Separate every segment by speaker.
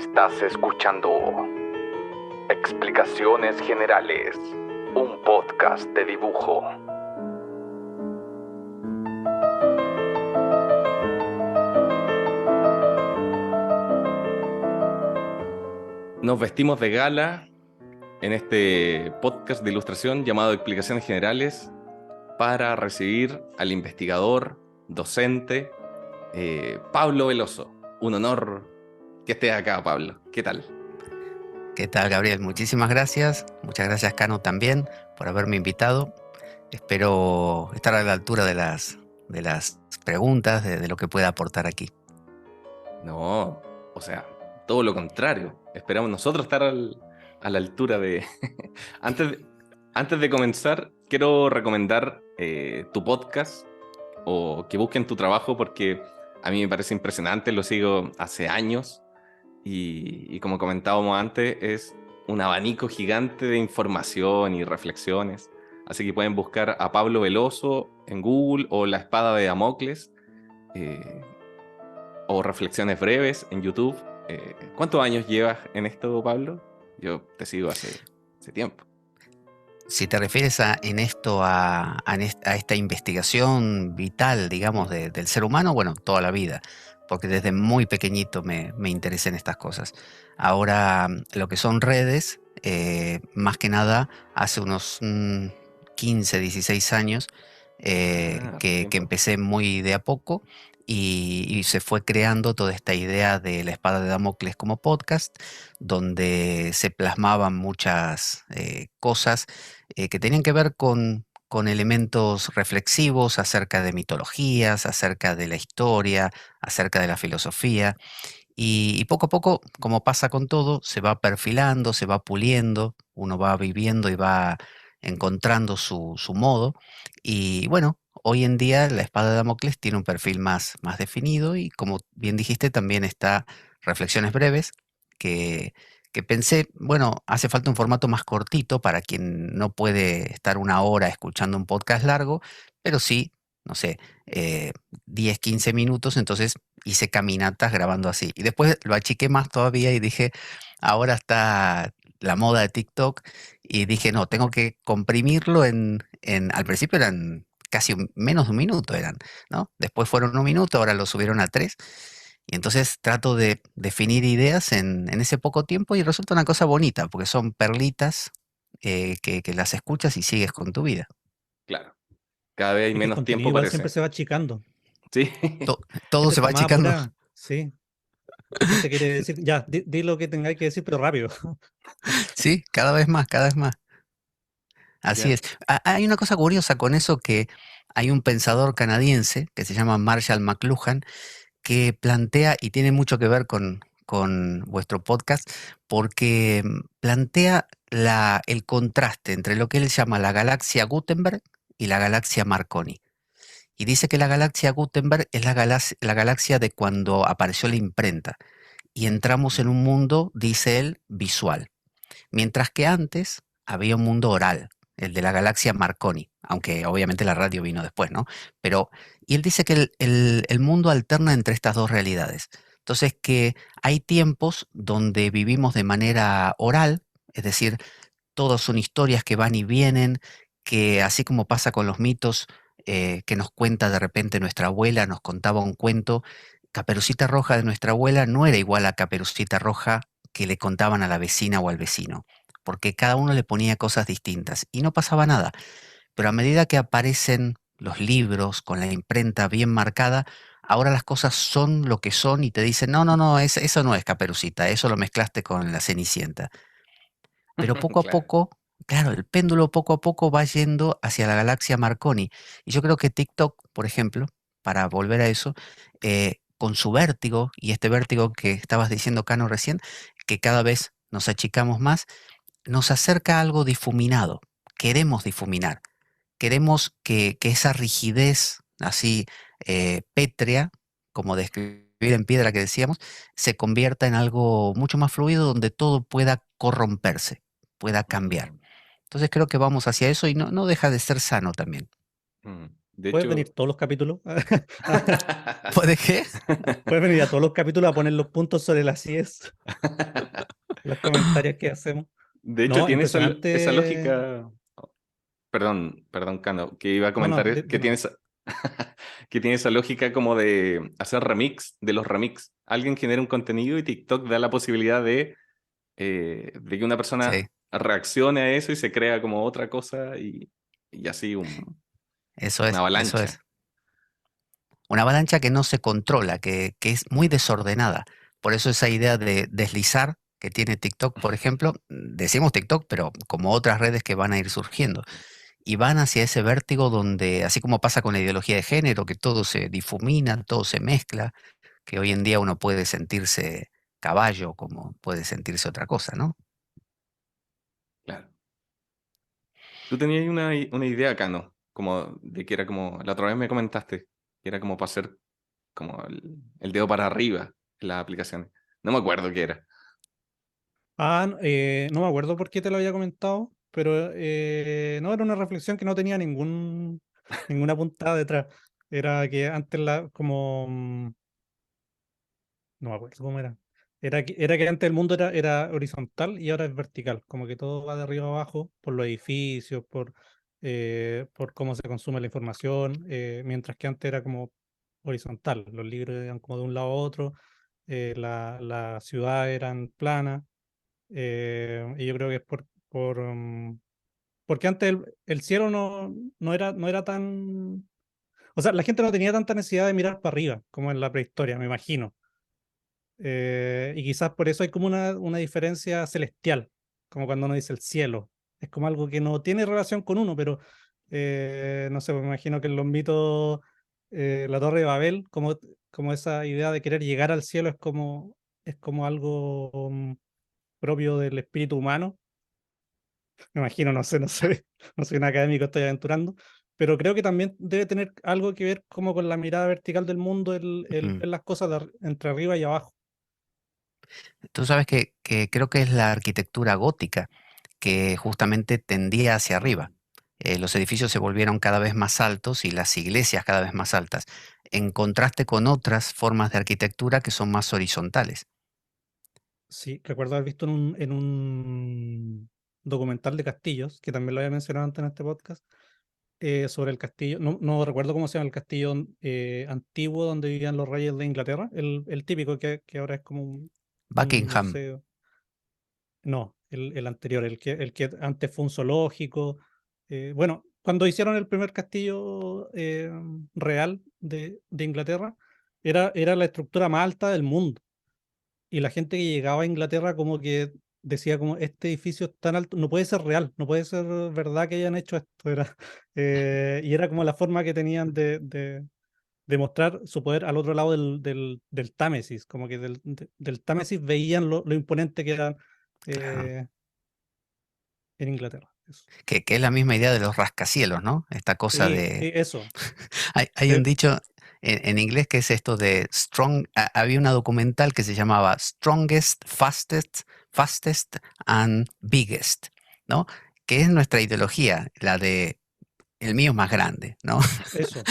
Speaker 1: Estás escuchando Explicaciones Generales, un podcast de dibujo. Nos vestimos de gala en este podcast de ilustración llamado Explicaciones Generales para recibir al investigador, docente, Pablo Veloso. Un honor que estés acá, Pablo. ¿Qué tal?
Speaker 2: ¿Qué tal, Gabriel? Muchísimas gracias. Muchas gracias, Cano, también por haberme invitado. Espero estar a la altura de las preguntas, de lo que pueda aportar aquí.
Speaker 1: No, o sea, todo lo contrario. Esperamos nosotros estar a la altura de... Antes de comenzar, quiero recomendar tu podcast o que busquen tu trabajo porque a mí me parece impresionante, lo sigo hace años y como comentábamos antes, es un abanico gigante de información y reflexiones. Así que pueden buscar a Pablo Veloso en Google o La Espada de Damocles. eh, o Reflexiones Breves en YouTube. ¿Cuántos años llevas en esto, Pablo? Yo te sigo hace tiempo.
Speaker 2: Si te refieres a esta investigación vital, digamos, del ser humano, bueno, toda la vida, porque desde muy pequeñito me interesé en estas cosas. Ahora, lo que son redes, más que nada, hace unos 15, 16 años que
Speaker 1: Tiempo.
Speaker 2: empecé muy de a poco y se fue creando toda esta idea de La Espada de Damocles como podcast, donde se plasmaban muchas cosas que tenían que ver con elementos reflexivos acerca de mitologías, acerca de la historia, acerca de la filosofía. Y poco a poco, como pasa con todo, se va perfilando, se va puliendo, uno va viviendo y va encontrando su modo. Y bueno, hoy en día la Espada de Damocles tiene un perfil más definido y como bien dijiste, también está Reflexiones Breves, que, que pensé, bueno, hace falta un formato más cortito para quien no puede estar una hora escuchando un podcast largo, pero sí, no sé, 10, 15 minutos, entonces hice caminatas grabando así. Y después lo achiqué más todavía y dije, ahora está la moda de TikTok y dije, no, tengo que comprimirlo al principio eran casi menos de un minuto eran, ¿no? Después fueron un minuto, ahora lo subieron a 3. Y entonces trato de definir ideas en ese poco tiempo y resulta una cosa bonita, porque son perlitas que las escuchas y sigues con tu vida.
Speaker 1: Claro. Cada vez hay
Speaker 3: Es que el
Speaker 1: menos
Speaker 3: contenido
Speaker 1: tiempo,
Speaker 3: igual siempre
Speaker 1: parece.
Speaker 3: se va achicando.
Speaker 1: Sí.
Speaker 2: Todo
Speaker 3: Antes
Speaker 2: se va
Speaker 3: tomaba
Speaker 2: achicando.
Speaker 3: pura, sí. La gente quiere decir, ya, di lo que tengáis que decir, pero rápido.
Speaker 2: Sí, cada vez más, cada vez más. Así
Speaker 1: Ya.
Speaker 2: es. Hay una cosa curiosa con eso que hay un pensador canadiense que se llama Marshall McLuhan que plantea, y tiene mucho que ver con vuestro podcast, porque plantea el contraste entre lo que él llama la galaxia Gutenberg y la galaxia Marconi. Y dice que la galaxia Gutenberg es la galaxia de cuando apareció la imprenta. Y entramos en un mundo, dice él, visual. Mientras que antes había un mundo oral, el de la galaxia Marconi, aunque obviamente la radio vino después, ¿no? Pero, y él dice que el mundo alterna entre estas dos realidades. Entonces, que hay tiempos donde vivimos de manera oral, es decir, todas son historias que van y vienen, que así como pasa con los mitos que nos cuenta de repente nuestra abuela, nos contaba un cuento, Caperucita Roja de nuestra abuela no era igual a Caperucita Roja que le contaban a la vecina o al vecino, porque cada uno le ponía cosas distintas y no pasaba nada. Pero a medida que aparecen los libros con la imprenta bien marcada, ahora las cosas son lo que son y te dicen, no, no, no, eso no es Caperucita, eso lo mezclaste con la Cenicienta. Pero poco a
Speaker 1: Claro.
Speaker 2: poco, claro, el péndulo poco a poco va yendo hacia la galaxia Marconi. Y yo creo que TikTok, por ejemplo, para volver a eso, con su vértigo, y este vértigo que estabas diciendo, Cano, recién, que cada vez nos achicamos más, nos acerca a algo difuminado. Queremos difuminar. Queremos que esa rigidez así pétrea, como de escribir en piedra que decíamos, se convierta en algo mucho más fluido donde todo pueda corromperse, pueda cambiar.
Speaker 1: Mm,
Speaker 2: Entonces creo que vamos hacia eso y no deja de ser sano también.
Speaker 1: mm. De
Speaker 3: ¿Puedes venir
Speaker 1: hecho,
Speaker 3: todos los capítulos?
Speaker 2: ¿Puede qué?
Speaker 3: ¿Puedes venir a todos los capítulos a poner los puntos sobre las IES, los comentarios que hacemos?
Speaker 1: de hecho
Speaker 3: No,
Speaker 1: tiene esa
Speaker 3: impresionante.
Speaker 1: lógica. Perdón, Cano, que iba a
Speaker 3: No, no,
Speaker 1: comentar que
Speaker 3: dime.
Speaker 1: tiene que tiene esa lógica como de hacer remix de los remix. Alguien genera un contenido y TikTok da la posibilidad de que una persona
Speaker 2: Sí,
Speaker 1: reaccione a eso y se crea como otra cosa y así una
Speaker 2: eso es.
Speaker 1: avalancha.
Speaker 2: Una avalancha que no se controla, que es muy desordenada. Por eso esa idea de deslizar que tiene TikTok, por ejemplo, decimos TikTok, pero como otras redes que van a ir surgiendo, y van hacia ese vértigo donde, así como pasa con la ideología de género, que todo se difumina, todo se mezcla, que hoy en día uno puede sentirse caballo como puede sentirse otra cosa, ¿no?
Speaker 1: Claro. Tú tenías una idea, Cano, como de que era como, la otra vez me comentaste, que era como para hacer como el dedo para arriba en las aplicaciones. No me acuerdo qué era.
Speaker 3: No me acuerdo por qué te lo había comentado, pero no, era una reflexión que no tenía ninguna puntada detrás. Era que antes no me acuerdo cómo era. Era que antes el mundo era horizontal y ahora es vertical, como que todo va de arriba a abajo por los edificios, por cómo se consume la información, mientras que antes era como horizontal, los libros eran como de un lado a otro, las ciudades eran planas, y yo creo que es porque antes el cielo no era tan... O sea, la gente no tenía tanta necesidad de mirar para arriba como en la prehistoria, me imagino. Y quizás por eso hay como una diferencia celestial, como cuando uno dice el cielo. Es como algo que no tiene relación con uno, pero no sé, me imagino que en los mitos, la Torre de Babel, como esa idea de querer llegar al cielo es como algo propio del espíritu humano. Me imagino, no sé, no sé, no soy un académico, estoy aventurando, pero creo que también debe tener algo que ver como con la mirada vertical del mundo, el
Speaker 2: Mm.
Speaker 3: ver las cosas entre arriba y abajo.
Speaker 2: Tú sabes que creo que es la arquitectura gótica que justamente tendía hacia arriba. Los edificios se volvieron cada vez más altos y las iglesias cada vez más altas, en contraste con otras formas de arquitectura que son más horizontales.
Speaker 3: Sí, recuerdo haber visto en un documental de castillos, que también lo había mencionado antes en este podcast, sobre el castillo. No recuerdo cómo se llama el castillo antiguo donde vivían los reyes de Inglaterra, el típico que ahora es como un
Speaker 2: Buckingham,
Speaker 3: museo. No, el anterior, el que antes fue un zoológico. Bueno, cuando hicieron el primer castillo real de Inglaterra, era la estructura más alta del mundo. Y la gente que llegaba a Inglaterra como que decía como este edificio es tan alto, no puede ser real, no puede ser verdad que hayan hecho esto. Y era como la forma que tenían de mostrar su poder al otro lado del Támesis, como que del Támesis veían lo imponente que eran
Speaker 2: claro,
Speaker 3: eh, en Inglaterra. Eso.
Speaker 2: que es la misma idea de los rascacielos, ¿no? Esta cosa
Speaker 3: Sí,
Speaker 2: de...
Speaker 3: sí, eso.
Speaker 2: Hay un
Speaker 3: De-
Speaker 2: dicho en inglés que es esto de strong... Había una documental que se llamaba Strongest, Fastest and Biggest, ¿no? Que es nuestra ideología, la de el mío es más grande, ¿no?
Speaker 3: eso.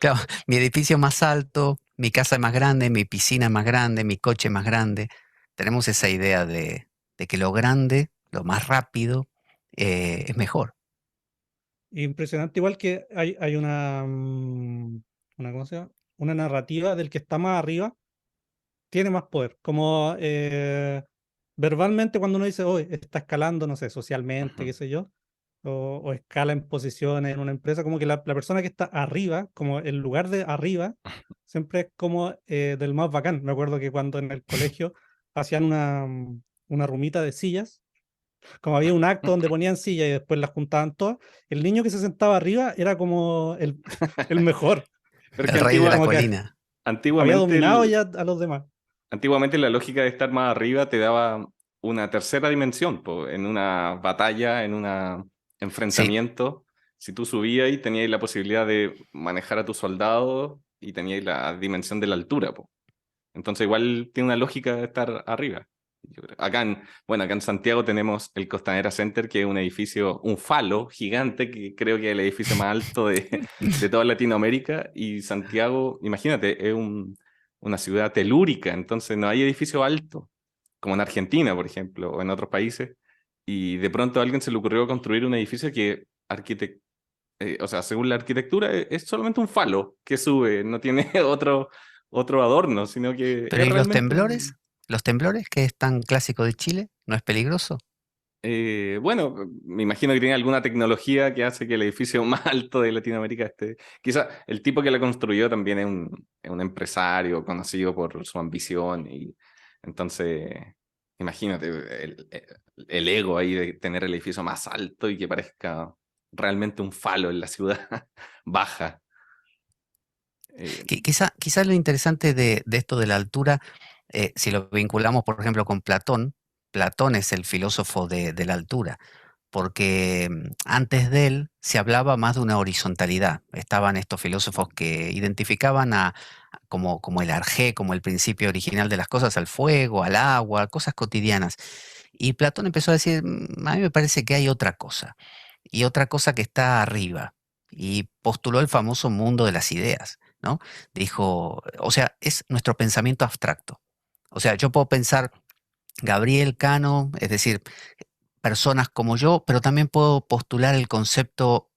Speaker 2: Claro, mi edificio es más alto, mi casa es más grande, mi piscina es más grande, mi coche es más grande. Tenemos esa idea de que lo grande, lo más rápido, es mejor.
Speaker 3: Impresionante, igual que hay ¿cómo se llama? Una narrativa del que está más arriba tiene más poder. Como verbalmente cuando uno dice, hoy está escalando, no sé, socialmente,
Speaker 1: Ujú.
Speaker 3: qué sé yo, o escala en posiciones en una empresa, como que la persona que está arriba, como el lugar de arriba, siempre es como del más bacán. Me acuerdo que cuando en el colegio hacían una rumita de sillas, como había un acto donde ponían sillas y después las juntaban todas, el niño que se sentaba arriba era como el mejor,
Speaker 1: Pero es que
Speaker 2: El rey de la
Speaker 3: como que
Speaker 2: colina.
Speaker 3: había
Speaker 1: antiguamente,
Speaker 3: dominado ya a los demás.
Speaker 1: antiguamente la lógica de estar más arriba te daba una tercera dimensión, po. En una batalla, en un
Speaker 2: Sí,
Speaker 1: enfrentamiento, si tú subías y tenías la posibilidad de manejar a tus soldados y tenías la dimensión de la altura, po. Entonces igual tiene una lógica de estar arriba. Bueno, acá en Santiago tenemos el Costanera Center, que es un edificio, un falo gigante, que creo que es el edificio más alto de toda Latinoamérica. Y Santiago, imagínate, es una ciudad telúrica, entonces no hay edificio alto, como en Argentina, por ejemplo, o en otros países. Y de pronto a alguien se le ocurrió construir un edificio que o sea, según la arquitectura, es solamente un falo que sube, no tiene otro adorno, sino que
Speaker 2: Pero
Speaker 1: es
Speaker 2: ¿y los
Speaker 1: realmente
Speaker 2: temblores? ¿Los temblores, que es tan clásico de Chile? ¿No es peligroso?
Speaker 1: bueno, me imagino que tiene alguna tecnología que hace que el edificio más alto de Latinoamérica esté. Quizá el tipo que la construyó también es un empresario conocido por su ambición y entonces, imagínate el ego ahí de tener el edificio más alto y que parezca realmente un falo en la ciudad baja. Eh,
Speaker 2: Quizá lo interesante de esto de la altura, si lo vinculamos, por ejemplo, con Platón, Platón es el filósofo de la altura, porque antes de él se hablaba más de una horizontalidad. Estaban estos filósofos que identificaban como el arjé, como el principio original de las cosas, al fuego, al agua, cosas cotidianas. Y Platón empezó a decir, a mí me parece que hay otra cosa, y otra cosa que está arriba. Y postuló el famoso mundo de las ideas, ¿no? Dijo, o sea, es nuestro pensamiento abstracto. O sea, yo puedo pensar Gabriel Cano, es decir, personas como yo, pero también puedo postular el concepto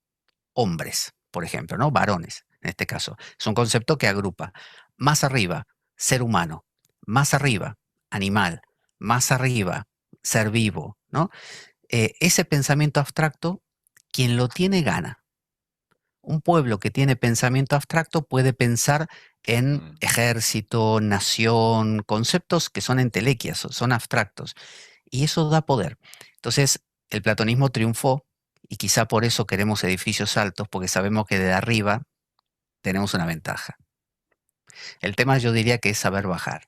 Speaker 2: hombres, por ejemplo, ¿no? Varones, en este caso. Es un concepto que agrupa. Más arriba, ser humano. Más arriba, animal. Más arriba, ser vivo, ¿no? Ese pensamiento abstracto, quien lo tiene gana. Un pueblo que tiene pensamiento abstracto puede pensar en
Speaker 1: mm.
Speaker 2: ejército, nación, conceptos que son entelequias, son abstractos. Y eso da poder. Entonces, el platonismo triunfó y quizá por eso queremos edificios altos, porque sabemos que de arriba tenemos una ventaja. El tema yo diría que es saber bajar.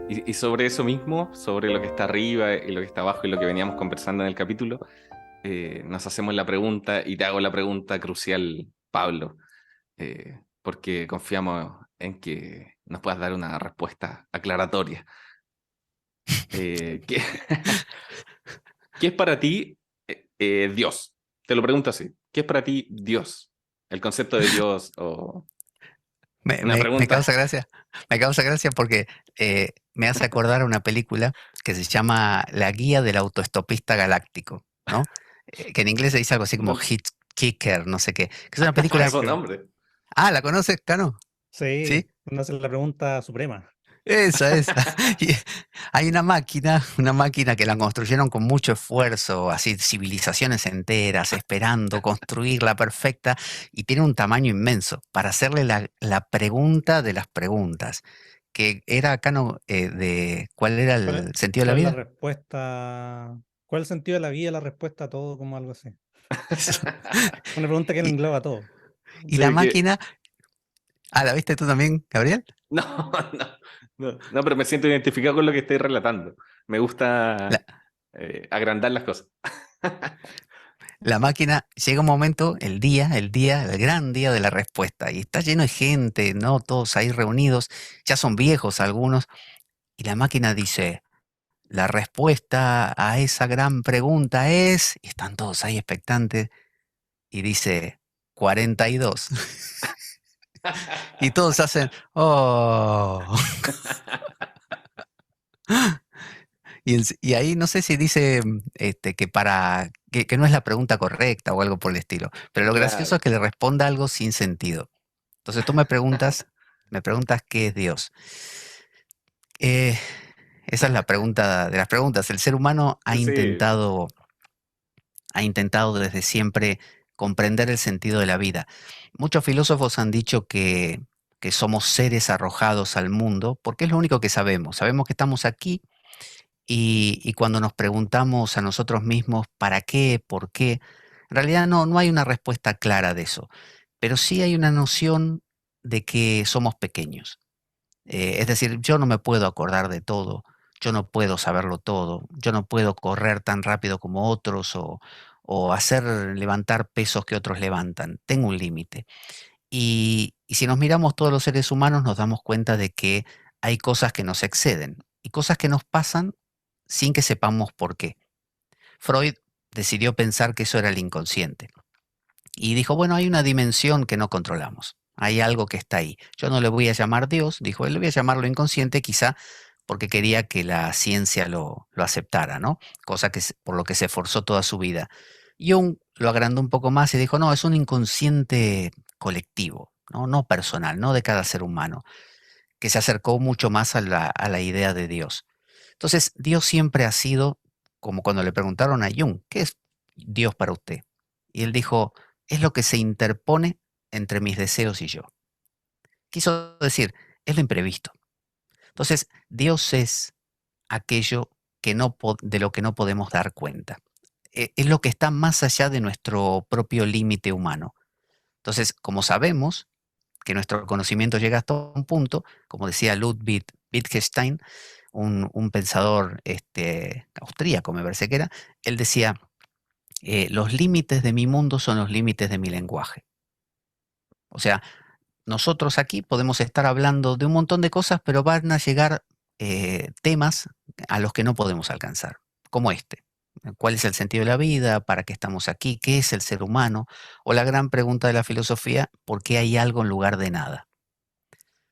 Speaker 1: Y sobre eso mismo, sobre lo que está arriba y lo que está abajo y lo que veníamos conversando en el capítulo, nos hacemos la pregunta y te hago la pregunta crucial, Pablo, porque confiamos en que nos puedas dar una respuesta aclaratoria. ¿Qué, qué es para ti Dios? Te lo pregunto así. ¿Qué es para ti Dios? El concepto de Dios o una
Speaker 2: Me
Speaker 1: pregunta.
Speaker 2: causa gracia porque me hace acordar a una película que se llama La guía del autoestopista galáctico, ¿no? Que en inglés se dice algo así como
Speaker 1: No,
Speaker 2: Hitchhiker, no sé qué. Que es una película
Speaker 1: eso
Speaker 2: que...
Speaker 1: nombre.
Speaker 2: Ah, ¿la conoces, Cano?
Speaker 3: Sí,
Speaker 2: ¿Sí?
Speaker 3: uno hace la pregunta suprema.
Speaker 2: Esa. Y hay una máquina que la construyeron con mucho esfuerzo, así civilizaciones enteras, esperando construirla perfecta, y tiene un tamaño inmenso para hacerle la pregunta de las preguntas, que era acá no, de cuál era el sentido de la
Speaker 3: Cuál es la
Speaker 2: vida.
Speaker 3: respuesta? ¿Cuál es el sentido de la vida? La respuesta a todo, como algo así.
Speaker 2: Eso.
Speaker 3: Una pregunta que
Speaker 2: Y,
Speaker 3: engloba todo.
Speaker 2: y la
Speaker 1: Sí, que
Speaker 2: máquina, ¿la viste tú también, Gabriel?
Speaker 1: no, no, pero me siento identificado con lo que estoy relatando. Me gusta agrandar las cosas.
Speaker 2: La máquina llega un momento, el gran día de la respuesta, y está lleno de gente, ¿no? Todos ahí reunidos, ya son viejos algunos, y la máquina dice, la respuesta a esa gran pregunta es, y están todos ahí expectantes, y dice, 42. Y todos hacen, oh. Y ahí no sé si dice que no es la pregunta correcta o algo por el estilo, pero lo gracioso es
Speaker 1: Claro.
Speaker 2: que le responda algo sin sentido. Entonces tú me preguntas qué es Dios. Eh, Esa es la pregunta de las preguntas. El ser humano
Speaker 1: Sí,
Speaker 2: ha intentado desde siempre comprender el sentido de la vida. Muchos filósofos han dicho que somos seres arrojados al mundo porque es lo único que sabemos. Sabemos que estamos aquí y cuando nos preguntamos a nosotros mismos para qué, por qué, en realidad no hay una respuesta clara de eso, pero sí hay una noción de que somos pequeños. Es decir, yo no me puedo acordar de todo, yo no puedo saberlo todo, yo no puedo correr tan rápido como otros o hacer levantar pesos que otros levantan. Tengo un límite. Y si nos miramos todos los seres humanos, nos damos cuenta de que hay cosas que nos exceden y cosas que nos pasan sin que sepamos por qué. Freud decidió pensar que eso era el inconsciente. Y dijo, bueno, hay una dimensión que no controlamos. Hay algo que está ahí. Yo no le voy a llamar Dios, dijo él, le voy a llamarlo inconsciente, quizá porque quería que la ciencia lo aceptara, ¿no? Cosa que por lo que se esforzó toda su vida. Jung lo agrandó un poco más y dijo, no, es un inconsciente colectivo, ¿no? No personal, no de cada ser humano, que se acercó mucho más a la idea de Dios. Entonces, Dios siempre ha sido, como cuando le preguntaron a Jung, ¿qué es Dios para usted? Y él dijo, es lo que se interpone entre mis deseos y yo. Quiso decir, es lo imprevisto. Entonces, Dios es aquello que de lo que no podemos dar cuenta. Es lo que está más allá de nuestro propio límite humano. Entonces, como sabemos que nuestro conocimiento llega hasta un punto, como decía Ludwig Wittgenstein, un pensador austríaco, me parece que era, él decía, los límites de mi mundo son los límites de mi lenguaje. O sea, nosotros aquí podemos estar hablando de un montón de cosas, pero van a llegar temas a los que no podemos alcanzar, como este. ¿Cuál es el sentido de la vida? ¿Para qué estamos aquí? ¿Qué es el ser humano? O la gran pregunta de la filosofía, ¿por qué hay algo en lugar de nada?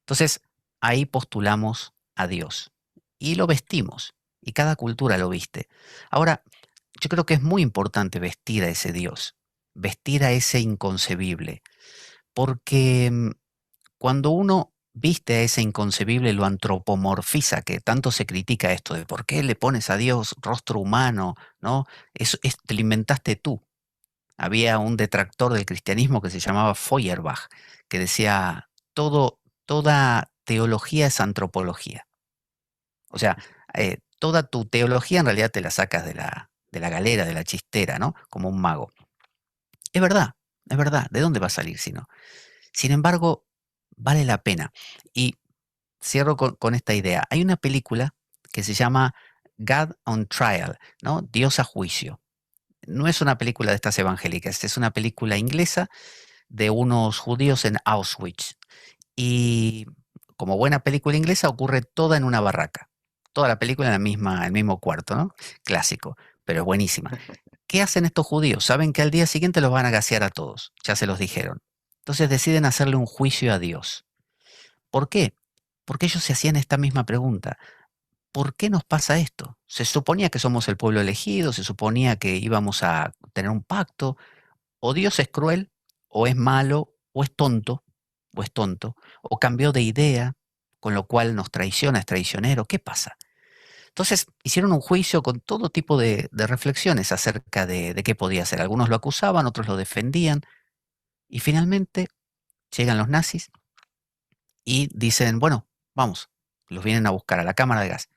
Speaker 2: Entonces, ahí postulamos a Dios y lo vestimos, y cada cultura lo viste. Ahora, yo creo que es muy importante vestir a ese Dios, vestir a ese inconcebible, porque cuando uno viste a ese inconcebible, lo antropomorfiza, que tanto se critica esto de por qué le pones a Dios rostro humano, ¿no? Eso te lo inventaste tú. Había un detractor del cristianismo que se llamaba Feuerbach, que decía, toda teología es antropología. O sea, toda tu teología en realidad te la sacas de la galera, de la chistera, ¿no? Como un mago. Es verdad, es verdad. ¿De dónde va a salir si no? Sin embargo, vale la pena. Y cierro con esta idea. Hay una película que se llama God on Trial, ¿no? Dios a juicio. No es una película de estas evangélicas, es una película inglesa de unos judíos en Auschwitz. Y como buena película inglesa ocurre toda en una barraca. Toda la película en el mismo cuarto, ¿no? Clásico, pero es buenísima. ¿Qué hacen estos judíos? Saben que al día siguiente los van a gasear a todos, ya se los dijeron. Entonces deciden hacerle un juicio a Dios. ¿Por qué? Porque ellos se hacían esta misma pregunta. ¿Por qué nos pasa esto? Se suponía que somos el pueblo elegido, se suponía que íbamos a tener un pacto. O Dios es cruel, o es malo, o es tonto, o cambió de idea, con lo cual nos traiciona, es traicionero. ¿Qué pasa? Entonces hicieron un juicio con todo tipo de reflexiones acerca de qué podía ser. Algunos lo acusaban, otros lo defendían, y finalmente llegan los nazis y dicen, bueno, vamos, los vienen a buscar a la cámara de gas.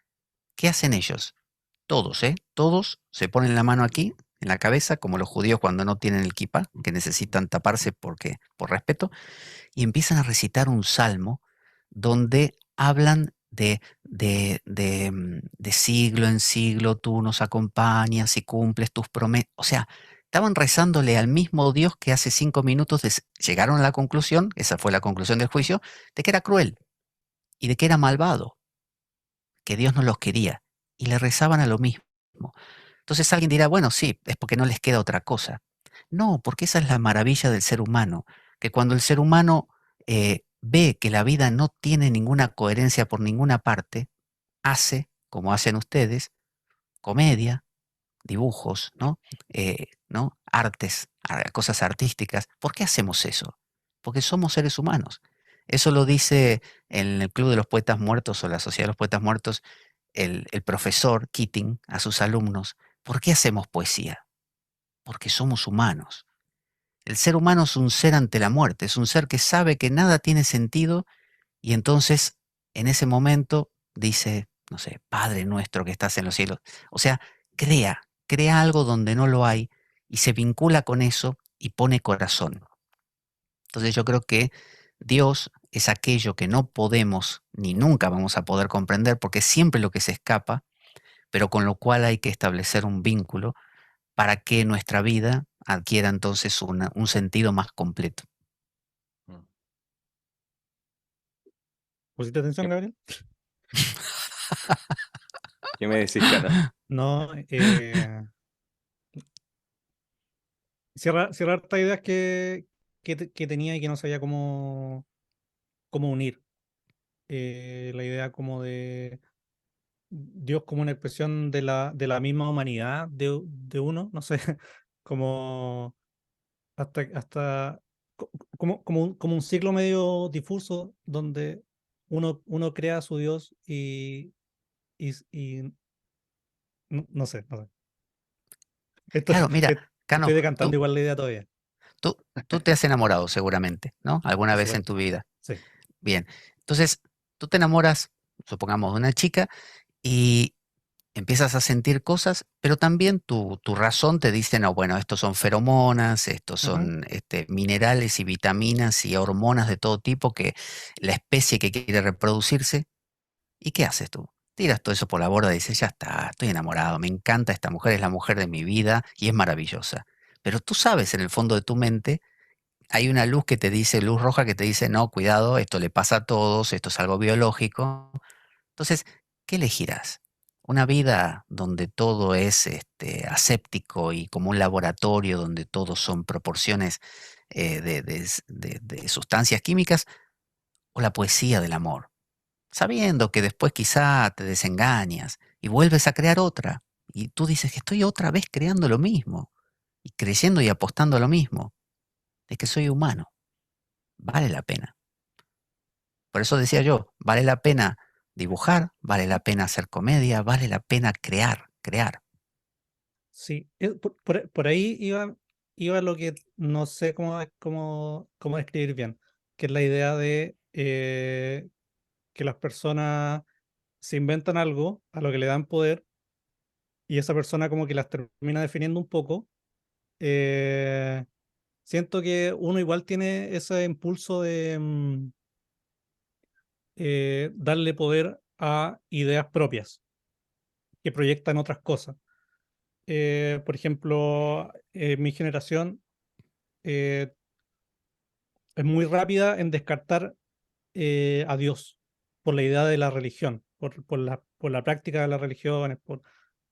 Speaker 2: ¿Qué hacen ellos? Todos, ¿eh? Todos se ponen la mano aquí, en la cabeza, como los judíos cuando no tienen el kippah, que necesitan taparse por respeto, y empiezan a recitar un salmo donde hablan de siglo en siglo tú nos acompañas y cumples tus promesas. O sea, estaban rezándole al mismo Dios que hace 5 minutos llegaron a la conclusión, esa fue la conclusión del juicio, de que era cruel y de que era malvado, que Dios no los quería, y le rezaban a lo mismo. Entonces alguien dirá, bueno, sí, es porque no les queda otra cosa. No, porque esa es la maravilla del ser humano, que cuando el ser humano ve que la vida no tiene ninguna coherencia por ninguna parte, hace, como hacen ustedes, comedia, dibujos, ¿no? Artes, cosas artísticas. ¿Por qué hacemos eso? Porque somos seres humanos. Eso lo dice en el Club de los Poetas Muertos o la Sociedad de los Poetas Muertos el profesor Keating a sus alumnos. ¿Por qué hacemos poesía? Porque somos humanos. El ser humano es un ser ante la muerte, es un ser que sabe que nada tiene sentido y entonces en ese momento dice, no sé, Padre nuestro que estás en los cielos. O sea, crea algo donde no lo hay y se vincula con eso y pone corazón. Entonces yo creo que Dios es aquello que no podemos ni nunca vamos a poder comprender porque es siempre lo que se escapa, pero con lo cual hay que establecer un vínculo para que nuestra vida adquiera entonces un sentido más completo.
Speaker 1: Mm.
Speaker 3: ¿Pusiste atención,
Speaker 1: ¿Qué,
Speaker 3: Gabriel?
Speaker 1: qué me decís, Cano?
Speaker 3: No, cierra hartas ideas que tenía y que no sabía cómo unir. La idea como de Dios como una expresión de la misma humanidad de uno, no sé, como hasta como un ciclo medio difuso donde uno crea a su Dios y no sé, no sé. Esto,
Speaker 2: Claro, mira,
Speaker 3: estoy
Speaker 2: Cano,
Speaker 3: decantando igual la idea todavía.
Speaker 2: tú, tú te has enamorado seguramente, ¿no? Alguna
Speaker 3: Por
Speaker 2: vez en
Speaker 3: supuesto.
Speaker 2: tu vida.
Speaker 3: Sí.
Speaker 2: Bien, entonces tú te enamoras, supongamos, de una chica y empiezas a sentir cosas, pero también tu razón te dice, no, bueno, estos son feromonas, estos
Speaker 3: Ujú.
Speaker 2: son minerales y vitaminas y hormonas de todo tipo que la especie que quiere reproducirse. ¿Y qué haces tú? Tiras todo eso por la borda y dices, ya está, estoy enamorado, me encanta esta mujer, es la mujer de mi vida y es maravillosa. Pero tú sabes en el fondo de tu mente, hay una luz que te dice, luz roja que te dice, no, cuidado, esto le pasa a todos, esto es algo biológico. Entonces, ¿qué elegirás? ¿Una vida donde todo es aséptico y como un laboratorio donde todo son proporciones de sustancias químicas? ¿O la poesía del amor? Sabiendo que después quizá te desengañas y vuelves a crear otra. Y tú dices que estoy otra vez creando lo mismo y creyendo y apostando a lo mismo. Es que soy humano. Vale la pena. Por eso decía yo, vale la pena dibujar, vale la pena hacer comedia, vale la pena crear, crear.
Speaker 3: Sí, por ahí iba lo que no sé cómo describir bien, que es la idea de que las personas se inventan algo a lo que le dan poder y esa persona como que las termina definiendo un poco. eh, Siento que uno igual tiene ese impulso de darle poder a ideas propias que proyectan otras cosas. Por ejemplo, mi generación eh, es muy rápida en descartar a Dios por la idea de la religión, por la práctica de las religiones, por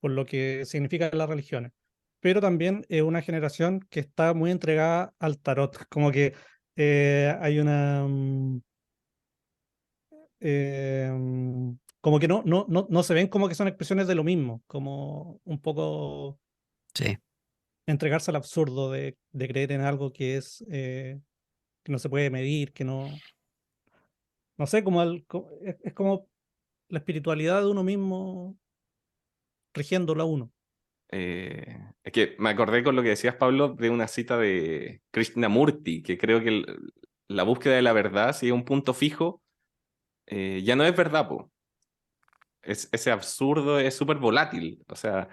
Speaker 3: lo que significan las religiones. Pero también es una generación que está muy entregada al tarot, como que hay como que no se ven como que son expresiones de lo mismo, como un poco
Speaker 2: Sí.
Speaker 3: entregarse al absurdo de creer en algo que no se puede medir, que no sé, es como la espiritualidad de uno mismo rigiéndolo a uno.
Speaker 1: Es que me acordé con lo que decías, Pablo, de una cita de Krishnamurti, que creo que la búsqueda de la verdad, si es un punto fijo, ya no es verdad, po. Ese absurdo es súper volátil, o sea,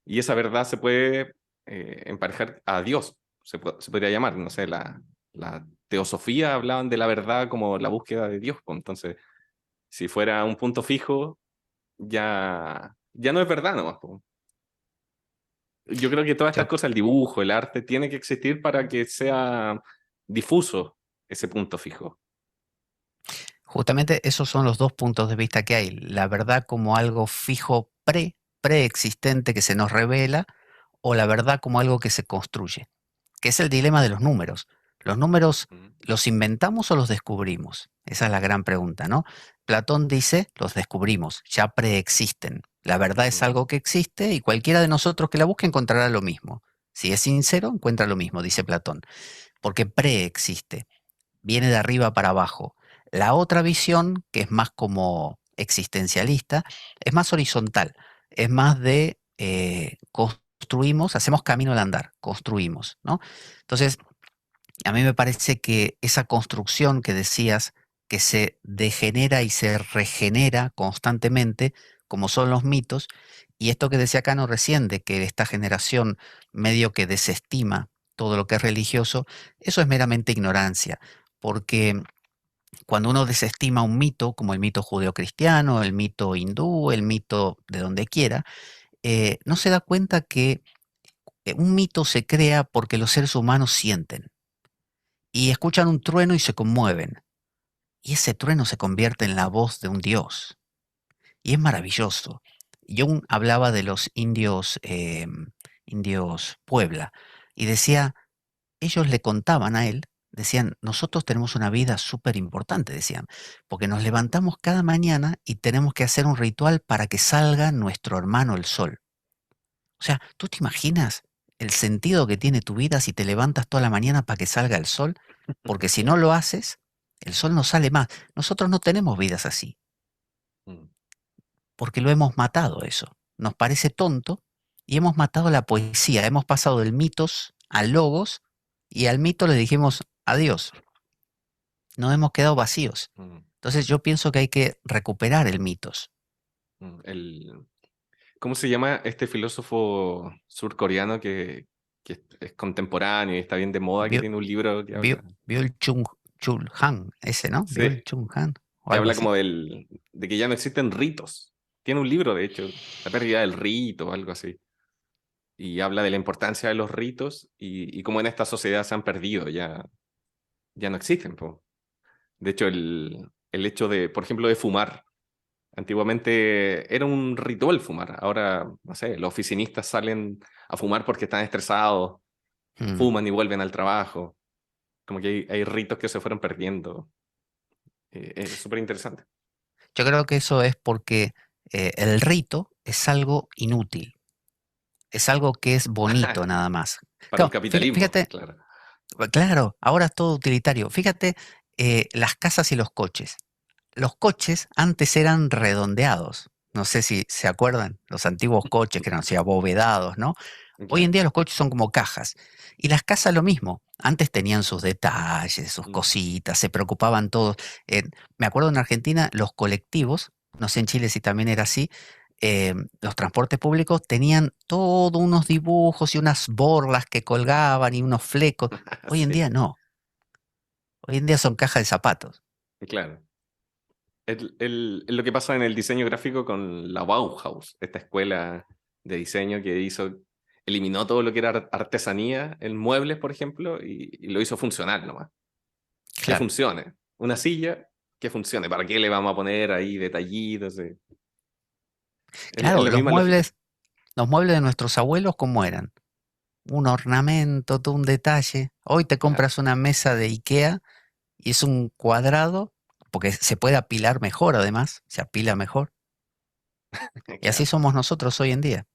Speaker 1: y esa verdad se puede emparejar a Dios, se podría llamar, no sé, la teosofía hablaban de la verdad como la búsqueda de Dios, po. Entonces, si fuera un punto fijo, ya no es verdad nomás, po. Yo creo que todas estas
Speaker 2: Yo,
Speaker 1: cosas, el dibujo, el arte, tiene que existir para que sea difuso ese punto fijo.
Speaker 2: justamente esos son los dos puntos de vista que hay. La verdad como algo fijo preexistente que se nos revela o la verdad como algo que se construye, que es el dilema de los números. ¿Los números
Speaker 1: Mm,
Speaker 2: los inventamos o los descubrimos? Esa es la gran pregunta, ¿no? Platón dice, los descubrimos, ya preexisten. La verdad es
Speaker 1: mm,
Speaker 2: algo que existe y cualquiera de nosotros que la busque encontrará lo mismo. Si es sincero, encuentra lo mismo, dice Platón, porque preexiste, viene de arriba para abajo. La otra visión, que es más como existencialista, es más horizontal, es más de construimos, hacemos camino al andar, construimos, ¿no? Entonces, a mí me parece que esa construcción que decías, que se degenera y se regenera constantemente, como son los mitos, y esto que decía Cano recién, de que esta generación medio que desestima todo lo que es religioso, eso es meramente ignorancia, porque cuando uno desestima un mito, como el mito judeocristiano, el mito hindú, el mito de donde quiera, no se da cuenta que un mito se crea porque los seres humanos sienten y escuchan un trueno y se conmueven. Y ese trueno se convierte en la voz de un dios. Y es maravilloso. Jung hablaba de los indios, indios Puebla, y decía, ellos le contaban a él, decían, nosotros tenemos una vida súper importante, decían, porque nos levantamos cada mañana y tenemos que hacer un ritual para que salga nuestro hermano el sol. O sea, ¿tú te imaginas el sentido que tiene tu vida si te levantas toda la mañana para que salga el sol? Porque si no lo haces, el sol no sale más. Nosotros no tenemos vidas así,
Speaker 1: Mm.
Speaker 2: porque lo hemos matado eso. Nos parece tonto y hemos matado la poesía. Hemos pasado del mitos al logos y al mito le dijimos adiós. Nos hemos quedado vacíos.
Speaker 1: Mm.
Speaker 2: Entonces yo pienso que hay que recuperar el mitos.
Speaker 1: ¿Cómo se llama este filósofo surcoreano que es contemporáneo y está bien de moda, que
Speaker 2: Vio,
Speaker 1: tiene un libro que
Speaker 2: vio,
Speaker 1: habla?
Speaker 2: vio el Chul Han, ese, ¿no? Vio el
Speaker 1: Sí,
Speaker 2: Chung Han o
Speaker 1: que
Speaker 2: algo
Speaker 1: habla
Speaker 2: así.
Speaker 1: como de que ya no existen ritos. Tiene un libro, de hecho, La pérdida del rito o algo así. Y habla de la importancia de los ritos y cómo en esta sociedad se han perdido, ya no existen, po. De hecho, el hecho de, por ejemplo, de fumar. Antiguamente era un ritual fumar. Ahora, no sé, los oficinistas salen a fumar porque están estresados,
Speaker 2: Mm.
Speaker 1: fuman y vuelven al trabajo. Como que hay ritos que se fueron perdiendo. Es súper interesante.
Speaker 2: Yo creo que eso es porque el rito es algo inútil, es algo que es bonito nada más.
Speaker 1: Para el
Speaker 2: Claro,
Speaker 1: capitalismo,
Speaker 2: fíjate,
Speaker 1: claro.
Speaker 2: claro, ahora es todo utilitario. Fíjate las casas y los coches. Los coches antes eran redondeados. No sé si se acuerdan, los antiguos coches que eran así abovedados, ¿no? Hoy en
Speaker 1: Claro.
Speaker 2: día los coches son como cajas. Y las casas lo mismo. Antes tenían sus detalles, sus
Speaker 1: Mm.
Speaker 2: cositas, se preocupaban todos. Me acuerdo en Argentina, los colectivos, no sé en Chile si también era así, los transportes públicos tenían todos unos dibujos y unas borlas que colgaban y unos flecos. Hoy en
Speaker 1: Sí,
Speaker 2: día no. Hoy en día son cajas de zapatos.
Speaker 1: claro. Es lo que pasa en el diseño gráfico con la Bauhaus, esta escuela de diseño que eliminó todo lo que era artesanía en muebles, por ejemplo, y lo hizo funcional nomás. Que
Speaker 2: Claro.
Speaker 1: funcione. Una silla que funcione. ¿Para qué le vamos a poner ahí detallitos? Es
Speaker 2: Claro,
Speaker 1: la misma lógica.
Speaker 2: los muebles de nuestros abuelos, ¿cómo eran? Un ornamento, todo un detalle. Hoy te
Speaker 1: Claro,
Speaker 2: compras una mesa de IKEA y es un cuadrado, porque se puede apilar mejor además, se apila mejor. Y así
Speaker 1: claro.
Speaker 2: somos nosotros hoy en día.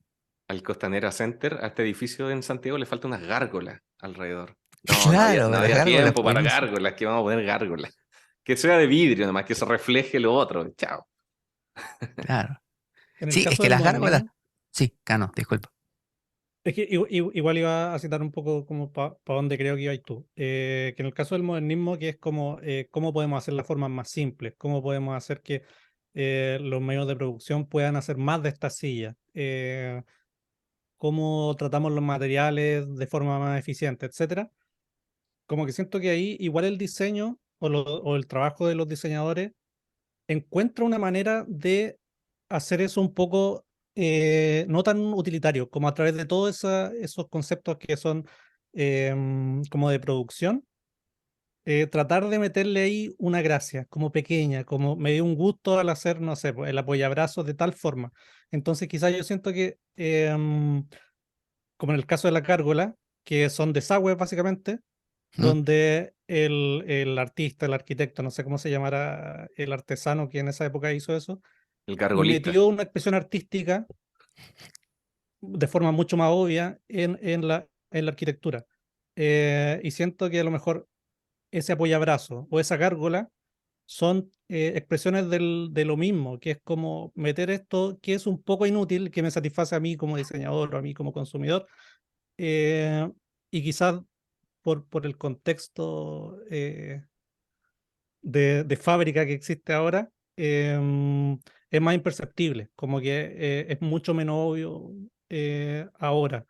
Speaker 1: Al Costanera Center, a este edificio en Santiago, le falta unas gárgolas alrededor. No,
Speaker 2: Claro,
Speaker 1: no
Speaker 2: las
Speaker 1: había
Speaker 2: gárgolas,
Speaker 1: tiempo para
Speaker 2: buenísimo.
Speaker 1: gárgolas, que vamos a poner gárgolas. Que sea de vidrio nomás, que se refleje lo otro. Chao.
Speaker 2: Claro.
Speaker 3: En el
Speaker 2: Sí, es
Speaker 3: caso
Speaker 2: que
Speaker 3: del
Speaker 2: las gárgolas.
Speaker 3: modernismo,
Speaker 2: Sí, Cano, disculpa.
Speaker 3: es que igual iba a citar un poco como para donde creo que ibas tú. Que en el caso del modernismo, que es como cómo podemos hacer las formas más simples, cómo podemos hacer que los medios de producción puedan hacer más de estas sillas, cómo tratamos los materiales de forma más eficiente, etcétera. Como que siento que ahí igual el diseño o el trabajo de los diseñadores encuentra una manera de hacer eso un poco no tan utilitario, como a través de todos esos conceptos que son como de producción, tratar de meterle ahí una gracia, como pequeña, como me dio un gusto al hacer, no sé, pues, el apoyabrazo de tal forma. Entonces quizás yo siento que, como en el caso de la gárgola, que son desagües básicamente,
Speaker 2: ¿Mm?
Speaker 3: donde el artista, el arquitecto, no sé cómo se llamará el artesano que en esa época hizo eso,
Speaker 1: El gargolista.
Speaker 3: metió una expresión artística de forma mucho más obvia en la arquitectura. Y siento que a lo mejor ese apoyabrazo o esa gárgola son expresiones de lo mismo, que es como meter esto que es un poco inútil, que me satisface a mí como diseñador o a mí como consumidor, eh, y quizás por el contexto de fábrica que existe ahora, es más imperceptible, como que es mucho menos obvio ahora.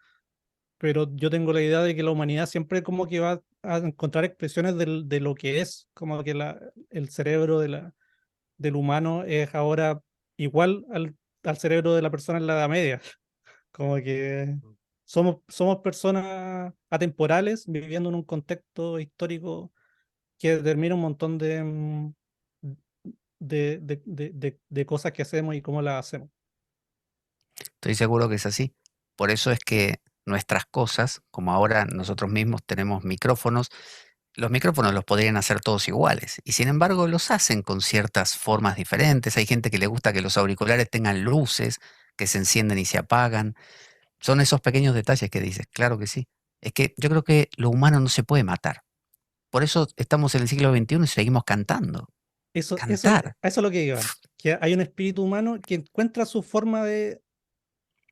Speaker 3: Pero yo tengo la idea de que la humanidad siempre como que va a encontrar expresiones de lo que es, como que el cerebro del humano es ahora igual al cerebro de la persona en la Edad Media. Como que somos personas atemporales viviendo en un contexto histórico que determina un montón de cosas que hacemos y cómo las hacemos.
Speaker 2: Estoy seguro que es así. Por eso es que nuestras cosas, como ahora nosotros mismos tenemos micrófonos, los micrófonos los podrían hacer todos iguales y sin embargo los hacen con ciertas formas diferentes. Hay gente que le gusta que los auriculares tengan luces que se encienden y se apagan. Son esos pequeños detalles que dices, claro que sí. Es que yo creo que lo humano no se puede matar. Por eso estamos en el siglo XXI y seguimos cantando. Cantar.
Speaker 3: A eso es lo que iba, que hay un espíritu humano que encuentra su forma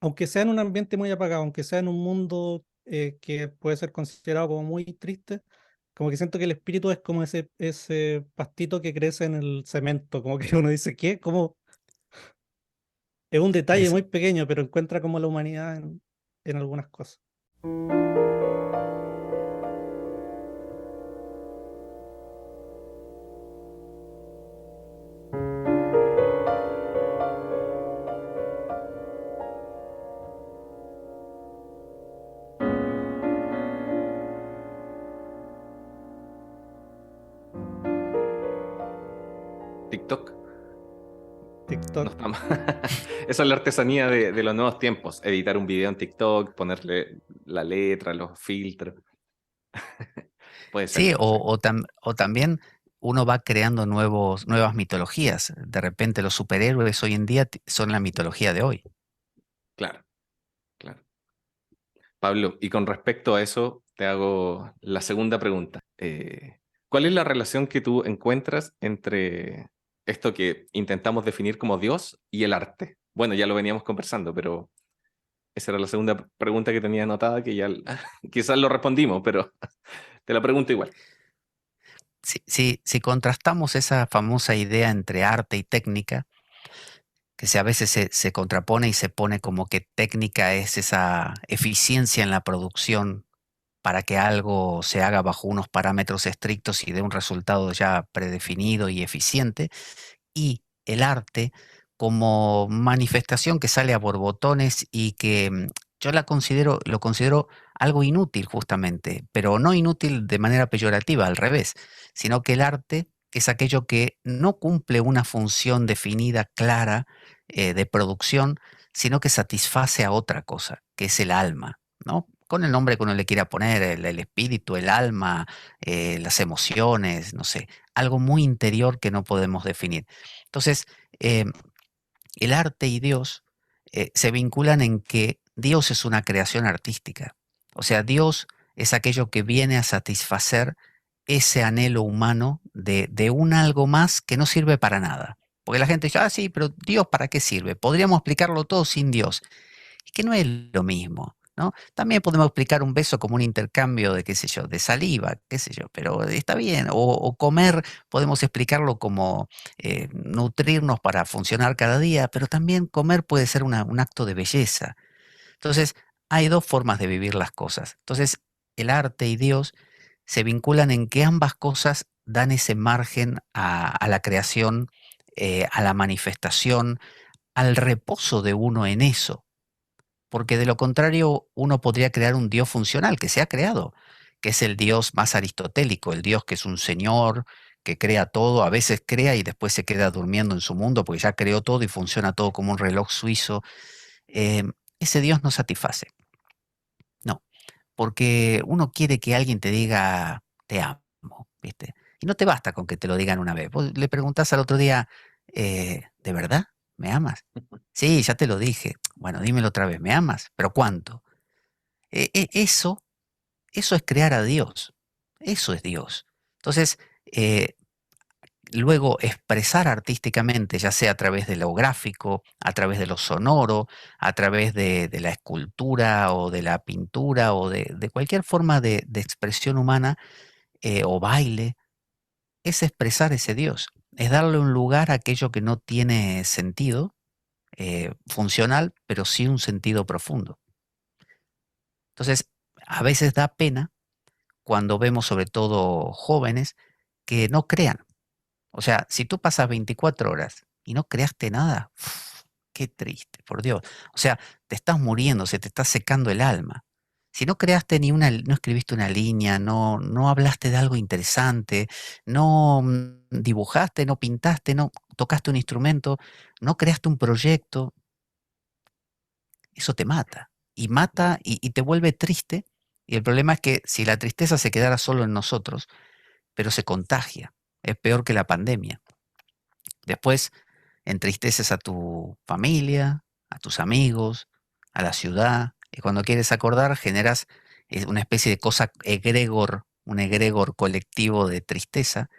Speaker 3: aunque sea en un ambiente muy apagado, aunque sea en un mundo que puede ser considerado como muy triste, como que siento que el espíritu es como ese pastito que crece en el cemento, como que uno dice, ¿qué? ¿Cómo? Es un detalle
Speaker 2: Es,
Speaker 3: muy pequeño, pero encuentra como la humanidad en algunas cosas.
Speaker 1: TikTok. No
Speaker 3: TikTok.
Speaker 1: está mal. Esa es la artesanía de los nuevos tiempos. Editar un video en TikTok, ponerle la letra, los filtros. Puede ser,
Speaker 2: sí,
Speaker 1: puede ser.
Speaker 2: o también uno va creando nuevas mitologías. De repente los superhéroes hoy en día son la mitología de hoy.
Speaker 1: Claro, claro. Pablo, y con respecto a eso, te hago la segunda pregunta. ¿Cuál es la relación que tú encuentras entre esto que intentamos definir como Dios y el arte? Bueno, ya lo veníamos conversando, pero esa era la segunda pregunta que tenía anotada, que ya quizás lo respondimos, pero te la pregunto igual.
Speaker 2: Si contrastamos esa famosa idea entre arte y técnica, que a veces se contrapone y se pone como que técnica es esa eficiencia en la producción para que algo se haga bajo unos parámetros estrictos y dé un resultado ya predefinido y eficiente, y el arte como manifestación que sale a borbotones y que yo lo considero algo inútil justamente, pero no inútil de manera peyorativa, al revés, sino que el arte es aquello que no cumple una función definida, clara, de producción, sino que satisface a otra cosa, que es el alma, ¿no? Con el nombre que uno le quiera poner, el espíritu, el alma, las emociones, no sé, algo muy interior que no podemos definir. Entonces, eh, el arte y Dios se vinculan en que Dios es una creación artística. O sea, Dios es aquello que viene a satisfacer ese anhelo humano de un algo más que no sirve para nada. Porque la gente dice, ah, sí, pero Dios, ¿para qué sirve? Podríamos explicarlo todo sin Dios. Y que no es lo mismo, ¿no? También podemos explicar un beso como un intercambio de, qué sé yo, de saliva, qué sé yo, pero está bien. O comer, podemos explicarlo como nutrirnos para funcionar cada día, pero también comer puede ser un acto de belleza. Entonces, hay dos formas de vivir las cosas. Entonces, el arte y Dios se vinculan en que ambas cosas dan ese margen a la creación, a la manifestación, al reposo de uno en eso, porque de lo contrario uno podría crear un Dios funcional que se ha creado, que es el Dios más aristotélico, el Dios que es un señor, que crea todo, a veces crea y después se queda durmiendo en su mundo porque ya creó todo y funciona todo como un reloj suizo. Eh, Ese Dios no satisface, no, porque uno quiere que alguien te diga, te amo, ¿viste? Y no te basta con que te lo digan una vez. Vos le preguntás al otro día, ¿de verdad? ¿Me amas? Sí, ya te lo dije. Bueno, dímelo otra vez, ¿me amas? ¿Pero cuánto? Eso es crear a Dios. Eso es Dios. Entonces, eh, luego expresar artísticamente, ya sea a través de lo gráfico, a través de lo sonoro, a través de la escultura o de la pintura o de cualquier forma de expresión humana o baile, es expresar ese Dios. Es darle un lugar a aquello que no tiene sentido funcional, pero sí un sentido profundo. Entonces, a veces da pena cuando vemos sobre todo jóvenes que no crean. O sea, si tú pasas 24 horas y no creaste nada, qué triste, por Dios. O sea, te estás muriendo, se te está secando el alma. Si no creaste no escribiste una línea, no hablaste de algo interesante, no dibujaste, no pintaste, no tocaste un instrumento, no creaste un proyecto, eso te mata. Y mata y te vuelve triste. Y el problema es que si la tristeza se quedara solo en nosotros, pero se contagia, es peor que la pandemia. Después entristeces a tu familia, a tus amigos, a la ciudad, y cuando quieres acordar generas una especie de cosa egregor, un egregor colectivo de tristeza,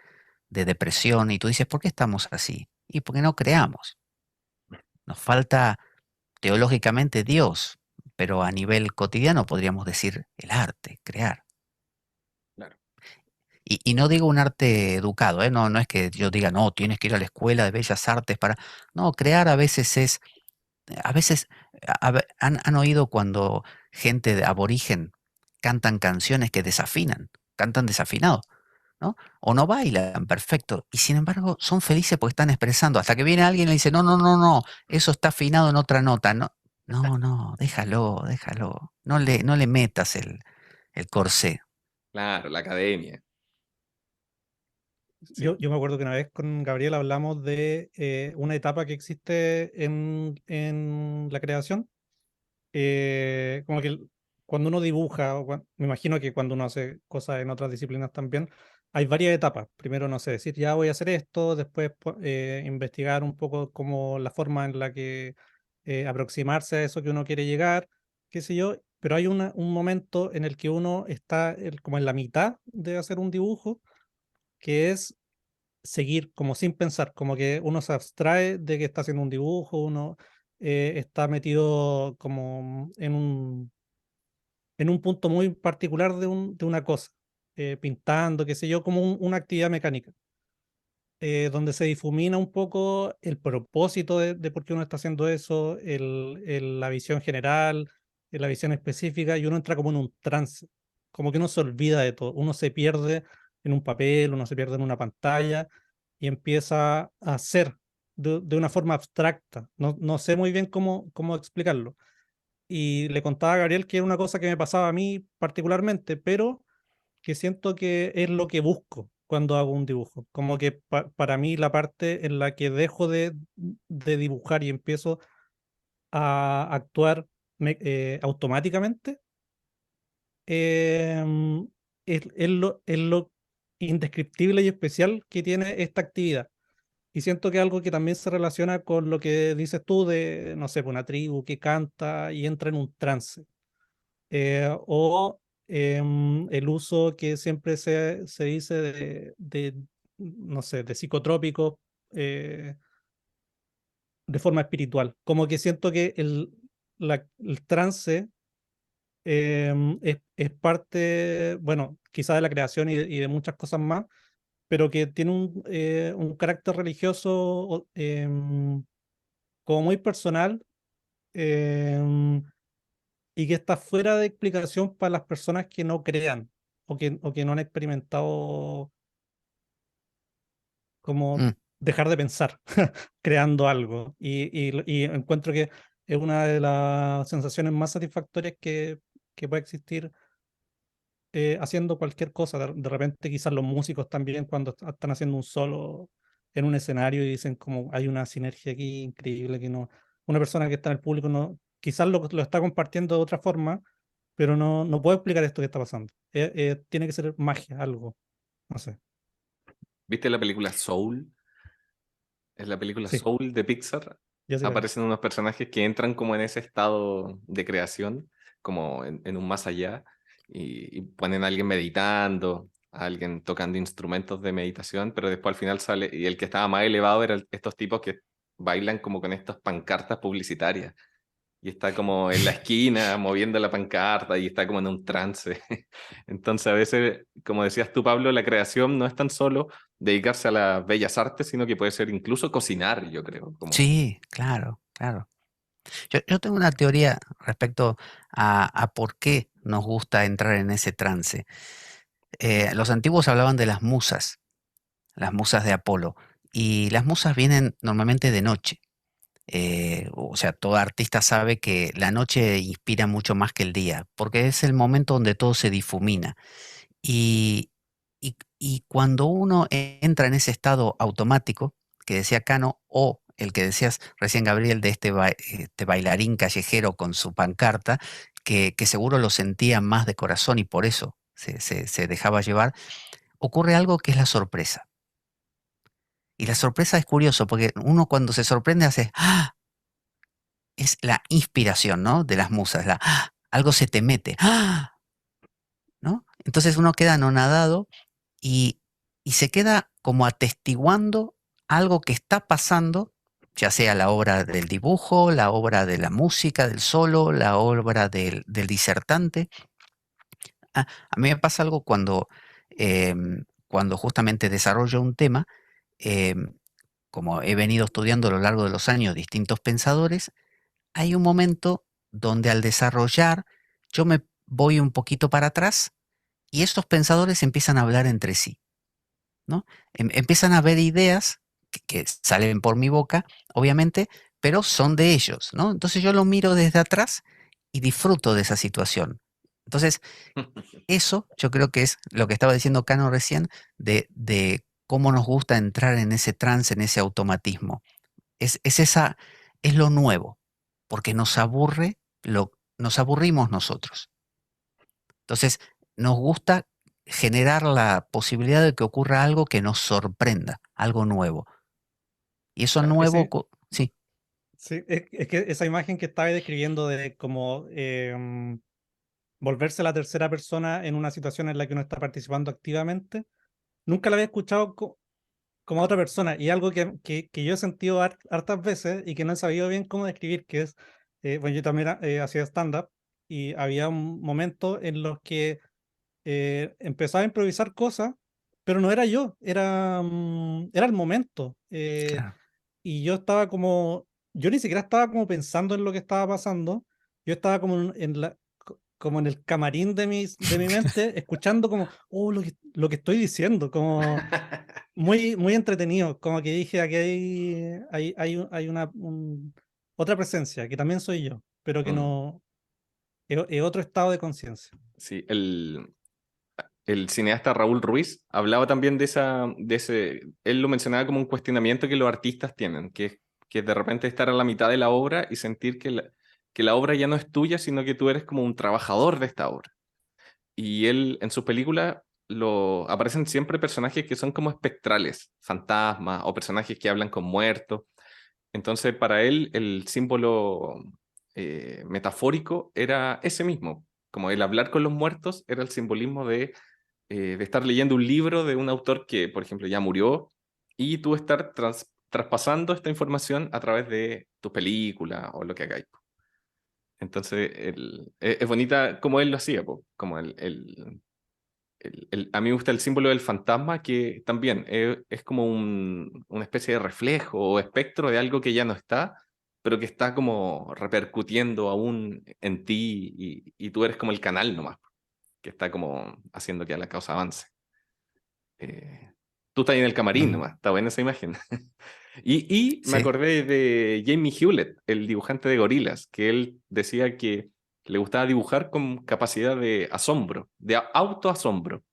Speaker 2: de depresión, y tú dices, ¿por qué estamos así? Y porque no creamos. Nos falta teológicamente Dios, pero a nivel cotidiano podríamos decir el arte, crear.
Speaker 1: Claro.
Speaker 2: Y no digo un arte educado, ¿eh? No es que yo diga, no, tienes que ir a la escuela de bellas artes para... No, crear a veces es a veces han oído cuando gente de aborigen cantan canciones que desafinan, cantan desafinado, ¿no? O no bailan, perfecto. Y sin embargo son felices porque están expresando. Hasta que viene alguien y le dice, no, no, no, no, eso está afinado en otra nota. No, no, no, déjalo, déjalo. No le metas el corsé.
Speaker 1: Claro, la academia. Sí.
Speaker 3: Yo me acuerdo que una vez con Gabriel hablamos de una etapa que existe en la creación, como que cuando uno dibuja, me imagino que cuando uno hace cosas en otras disciplinas también, hay varias etapas. Primero, no sé, decir ya voy a hacer esto, después investigar un poco como la forma en la que aproximarse a eso que uno quiere llegar, qué sé yo, pero hay un momento en el que uno está como en la mitad de hacer un dibujo, que es seguir como sin pensar, como que uno se abstrae de que está haciendo un dibujo, uno está metido como en un punto muy particular de una cosa, pintando, qué sé yo, como una actividad mecánica, donde se difumina un poco el propósito de por qué uno está haciendo eso, la visión general, la visión específica, y uno entra como en un trance, como que uno se olvida de todo, uno se pierde en un papel, uno se pierde en una pantalla y empieza a hacer de una forma abstracta. No sé muy bien cómo explicarlo. Y le contaba a Gabriel que era una cosa que me pasaba a mí particularmente, pero que siento que es lo que busco cuando hago un dibujo. Como que para mí la parte en la que dejo de dibujar y empiezo a actuar automáticamente, es lo indescriptible y especial que tiene esta actividad. Y siento que algo que también se relaciona con lo que dices tú de, no sé, pues, una tribu que canta y entra en un trance. O el uso que siempre se dice no sé, de psicotrópicos eh, de forma espiritual. Como que siento que el trance es parte, bueno, quizá de la creación y de muchas cosas más, pero que tiene un carácter religioso como muy personal, em, y que está fuera de explicación para las personas que no crean o que no han experimentado como
Speaker 2: Mm,
Speaker 3: dejar de pensar creando algo. Y encuentro que es una de las sensaciones más satisfactorias que puede existir haciendo cualquier cosa. De repente quizás los músicos también cuando están haciendo un solo en un escenario y dicen como hay una sinergia aquí increíble que no, una persona que está en el público no, quizás lo está compartiendo de otra forma, pero no puedo explicar esto que está pasando. Tiene que ser magia, algo, no sé.
Speaker 1: ¿Viste la película Soul? Es la película
Speaker 3: Sí,
Speaker 1: Soul de Pixar.
Speaker 3: ya sé cuál es.
Speaker 1: Aparecen unos personajes que entran como en ese estado de creación, como en un más allá, y ponen a alguien meditando, a alguien tocando instrumentos de meditación, pero después al final sale, y el que estaba más elevado eran estos tipos que bailan como con estas pancartas publicitarias y está como en la esquina moviendo la pancarta y está como en un trance. Entonces a veces, como decías tú, Pablo, la creación no es tan solo dedicarse a las bellas artes, sino que puede ser incluso cocinar, yo creo. Como...
Speaker 2: sí, claro, claro. Yo tengo una teoría respecto a por qué nos gusta entrar en ese trance. Los antiguos hablaban de las musas de Apolo, y las musas vienen normalmente de noche. O sea, todo artista sabe que la noche inspira mucho más que el día, porque es el momento donde todo se difumina. Y, y cuando uno entra en ese estado automático, que decía Cano, o el que decías recién, Gabriel, de este bailarín callejero con su pancarta, que seguro lo sentía más de corazón y por eso se dejaba llevar, ocurre algo que es la sorpresa. Y la sorpresa es curioso, porque uno cuando se sorprende hace, ¡ah! Es la inspiración, ¿no? De las musas, ¡ah! Algo se te mete, ¡ah! ¿No? Entonces uno queda anonadado y, y se queda como atestiguando algo que está pasando, ya sea la obra del dibujo, la obra de la música, del solo, la obra del disertante. A mí me pasa algo cuando justamente desarrollo un tema, em, como he venido estudiando a lo largo de los años distintos pensadores, hay un momento donde al desarrollar yo me voy un poquito para atrás y estos pensadores empiezan a hablar entre sí, ¿no? Empiezan a haber ideas que salen por mi boca, obviamente, pero son de ellos, ¿no? Entonces yo lo miro desde atrás y disfruto de esa situación. Entonces, eso yo creo que es lo que estaba diciendo Cano recién, de cómo nos gusta entrar en ese trance, en ese automatismo. Es lo nuevo, porque nos aburrimos nosotros. Entonces, nos gusta generar la posibilidad de que ocurra algo que nos sorprenda, algo nuevo. Y eso
Speaker 3: Claro,
Speaker 2: nuevo, sí,
Speaker 3: sí, es que esa imagen que estaba describiendo de como volverse la tercera persona en una situación en la que uno está participando activamente, nunca la había escuchado como a otra persona, y algo que yo he sentido hartas veces y que no he sabido bien cómo describir, que es, bueno, yo también hacía stand-up y había un momento en los que empezaba a improvisar cosas, pero no era yo, era el momento.
Speaker 2: claro.
Speaker 3: Y yo estaba como, yo ni siquiera estaba como pensando en lo que estaba pasando, yo estaba como como en el camarín de mi mente, escuchando como, oh, lo que estoy diciendo, como muy, muy entretenido, como que dije, aquí hay otra presencia, que también soy yo, pero que
Speaker 1: Mm,
Speaker 3: no, es otro estado de conciencia.
Speaker 1: sí, el cineasta Raúl Ruiz hablaba también él lo mencionaba como un cuestionamiento que los artistas tienen, que de repente estar a la mitad de la obra y sentir que la obra ya no es tuya, sino que tú eres como un trabajador de esta obra. Y él, en sus películas, aparecen siempre personajes que son como espectrales, fantasmas o personajes que hablan con muertos. Entonces, para él, el símbolo metafórico era ese mismo, como el hablar con los muertos era el simbolismo de estar leyendo un libro de un autor que, por ejemplo, ya murió, y tú estar traspasando esta información a través de tu película o lo que hagáis. Entonces, es bonita como él lo hacía, po, como a mí me gusta el símbolo del fantasma, que también es como una especie de reflejo o espectro de algo que ya no está, pero que está como repercutiendo aún en ti, y tú eres como el canal nomás, que está como haciendo que la causa avance. Eh, Tú estás ahí en el camarín
Speaker 2: Mm,
Speaker 1: nomás, está buena esa imagen. Y me
Speaker 2: sí.
Speaker 1: acordé de Jamie Hewlett, el dibujante de gorilas, que él decía que le gustaba dibujar con capacidad de asombro, de autoasombro,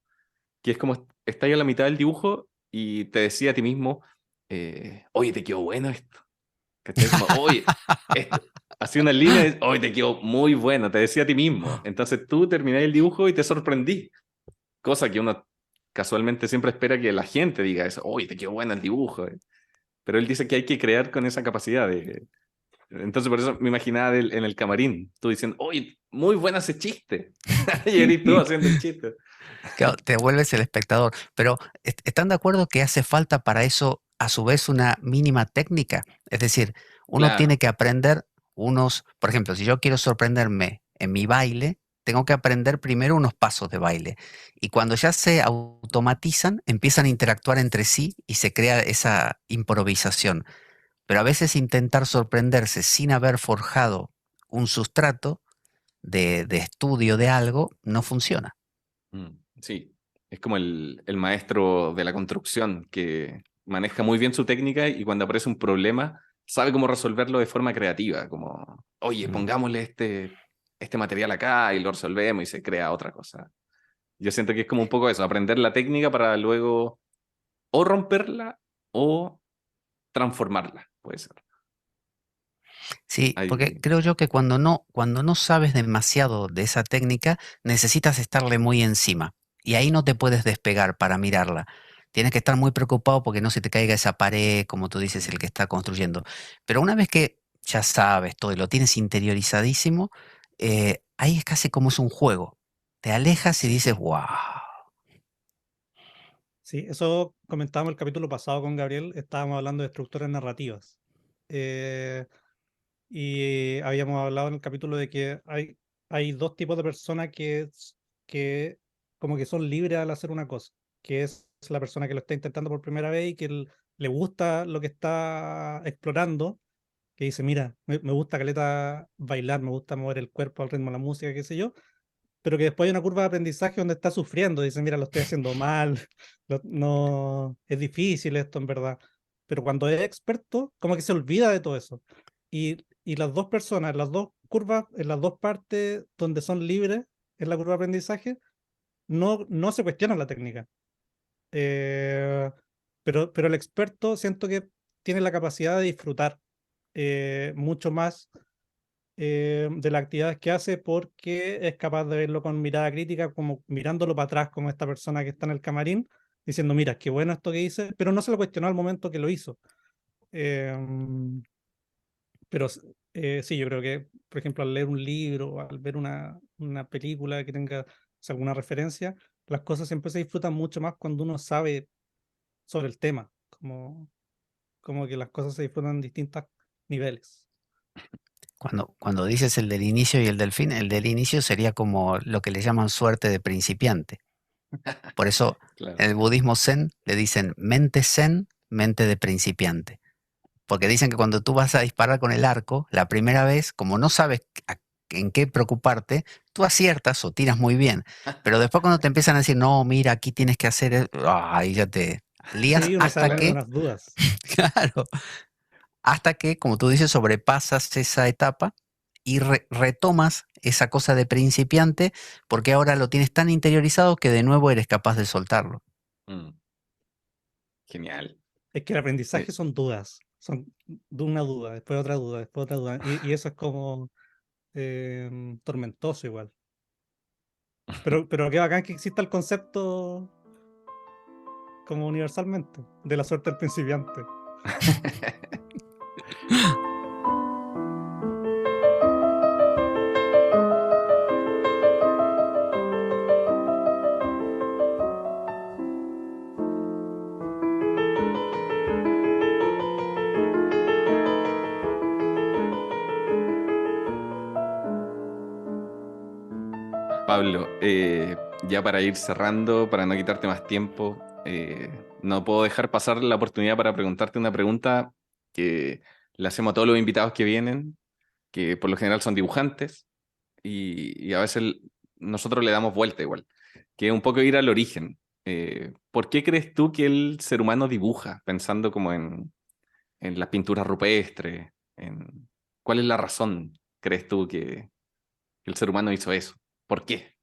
Speaker 1: que es como estás ahí a la mitad del dibujo y te decía a ti mismo, oye, te quedó bueno esto. ¿Cachai? Como, oye, esto. Hacía una línea y, oye, te quedó muy bueno, te decía a ti mismo. Entonces tú terminás el dibujo y te sorprendí, cosa que uno casualmente siempre espera que la gente diga eso, oye, te quedó bueno el dibujo. Pero él dice que hay que crear con esa capacidad de... Entonces por eso me imaginaba en el camarín, tú diciendo, oye, muy bueno ese chiste. Y eres tú haciendo el chiste.
Speaker 2: Claro, te vuelves el espectador. Pero ¿están de acuerdo que hace falta para eso, a su vez, una mínima técnica? Es decir, uno tiene
Speaker 1: Claro.
Speaker 2: que aprender por ejemplo, si yo quiero sorprenderme en mi baile, tengo que aprender primero unos pasos de baile. Y cuando ya se automatizan, empiezan a interactuar entre sí y se crea esa improvisación. Pero a veces intentar sorprenderse sin haber forjado un sustrato de estudio de algo no funciona.
Speaker 1: Mm, sí. Es como el maestro de la construcción que maneja muy bien su técnica y cuando aparece un problema sabe cómo resolverlo de forma creativa, como, oye,
Speaker 2: Mm.
Speaker 1: pongámosle este material acá y lo resolvemos y se crea otra cosa. Yo siento que es como un poco eso, aprender la técnica para luego o romperla o transformarla, puede ser.
Speaker 2: Sí, porque
Speaker 1: Ahí,
Speaker 2: creo yo que cuando no sabes demasiado de esa técnica, necesitas estarle muy encima. Y ahí no te puedes despegar para mirarla. Tienes que estar muy preocupado porque no se te caiga esa pared, como tú dices, el que está construyendo. Pero una vez que ya sabes todo y lo tienes interiorizadísimo, ahí es casi como es un juego. Te alejas y dices, wow.
Speaker 3: Sí, eso comentábamos el capítulo pasado con Gabriel, estábamos hablando de estructuras narrativas. Eh, y habíamos hablado en el capítulo de que hay dos tipos de personas que como que son libres al hacer una cosa, que es la persona que lo está intentando por primera vez y que le gusta lo que está explorando, que dice, mira, me gusta caleta bailar, me gusta mover el cuerpo al ritmo de la música, qué sé yo, pero que después hay una curva de aprendizaje donde está sufriendo, dice, mira, lo estoy haciendo mal, no, es difícil esto en verdad. Pero cuando es experto, como que se olvida de todo eso. Y las dos personas, las dos curvas, en las dos partes donde son libres en la curva de aprendizaje, no se cuestiona la técnica. Eh, pero el experto siento que tiene la capacidad de disfrutar mucho más de las actividades que hace porque es capaz de verlo con mirada crítica, como mirándolo para atrás, como esta persona que está en el camarín, diciendo, mira, qué bueno esto que hice, pero no se lo cuestionó al momento que lo hizo. Em, pero sí, yo creo que, por ejemplo, al leer un libro o al ver una película que tenga, o sea, alguna referencia, las cosas siempre se disfrutan mucho más cuando uno sabe sobre el tema, como que las cosas se disfrutan en distintos niveles.
Speaker 2: Cuando dices el del inicio y el del fin, el del inicio sería como lo que le llaman suerte de principiante. Por eso
Speaker 1: claro.
Speaker 2: en el budismo zen le dicen mente zen, mente de principiante. Porque dicen que cuando tú vas a disparar con el arco, la primera vez, como no sabes en qué preocuparte, tú aciertas o tiras muy bien. Pero después cuando te empiezan a decir, no, mira, aquí tienes que hacer, ahí ya te lías
Speaker 3: Sí, uno
Speaker 2: hasta
Speaker 3: sale con
Speaker 2: que,
Speaker 3: unas dudas.
Speaker 2: claro, hasta que, como tú dices, sobrepasas esa etapa y retomas esa cosa de principiante porque ahora lo tienes tan interiorizado que de nuevo eres capaz de soltarlo.
Speaker 1: Mm, genial.
Speaker 3: Es que el
Speaker 1: Eh,
Speaker 3: aprendizaje son dudas, son de una duda, después otra duda, después otra duda. Y eso es como tormentoso igual. Pero qué bacán que exista el concepto como universalmente, de la suerte del principiante.
Speaker 1: Pablo, ya para ir cerrando, para no quitarte más tiempo, no puedo dejar pasar la oportunidad para preguntarte una pregunta que le hacemos a todos los invitados que vienen, que por lo general son dibujantes, y a veces nosotros le damos vuelta igual, que es un poco ir al origen. ¿Por qué crees tú que el ser humano dibuja, pensando como en las pinturas rupestres? ¿Cuál es la razón, crees tú, que el ser humano hizo eso? ¿Por qué?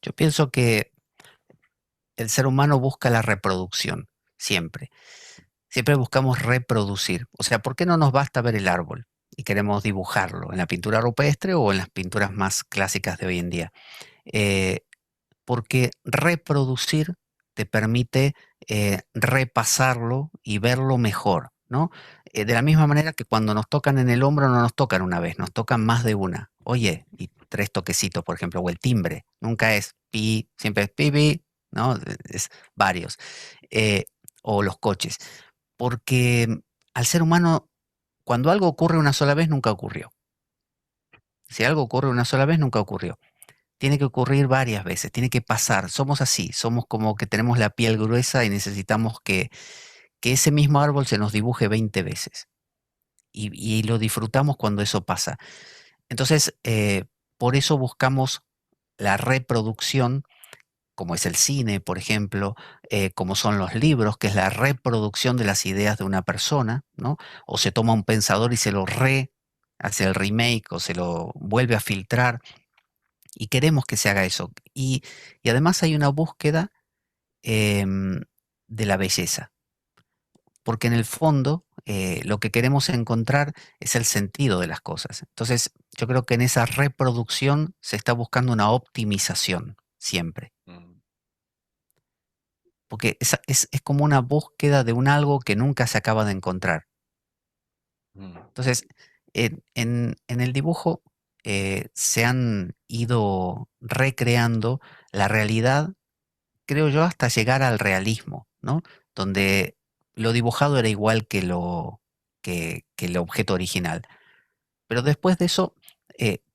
Speaker 2: Yo pienso que el ser humano busca la reproducción, siempre. Siempre buscamos reproducir. O sea, ¿por qué no nos basta ver el árbol y queremos dibujarlo en la pintura rupestre o en las pinturas más clásicas de hoy en día? Eh, Porque reproducir te permite repasarlo y verlo mejor, ¿no? De la misma manera que cuando nos tocan en el hombro no nos tocan una vez, nos tocan más de una. Oye, y tres toquecitos, por ejemplo, o el timbre, nunca es pi, siempre es pi, pi, ¿no? Es varios. Eh, o los coches. Porque al ser humano, cuando algo ocurre una sola vez, nunca ocurrió. Si algo ocurre una sola vez, nunca ocurrió. Tiene que ocurrir varias veces, tiene que pasar. Somos así, somos como que tenemos la piel gruesa y necesitamos que ese mismo árbol se nos dibuje 20 veces. Y lo disfrutamos cuando eso pasa. Entonces, por eso buscamos la reproducción como es el cine, por ejemplo, como son los libros, que es la reproducción de las ideas de una persona, ¿no? O se toma un pensador y se lo hace el remake o se lo vuelve a filtrar y queremos que se haga eso. Y además hay una búsqueda de la belleza, porque en el fondo lo que queremos encontrar es el sentido de las cosas. Entonces, yo creo que en esa reproducción se está buscando una optimización siempre.
Speaker 1: Mm,
Speaker 2: Porque es como una búsqueda de un algo que nunca se acaba de encontrar.
Speaker 1: mm,
Speaker 2: Entonces, en el dibujo se han ido recreando la realidad, creo yo, hasta llegar al realismo, ¿no? Donde lo dibujado era igual que el objeto original. Pero después de eso,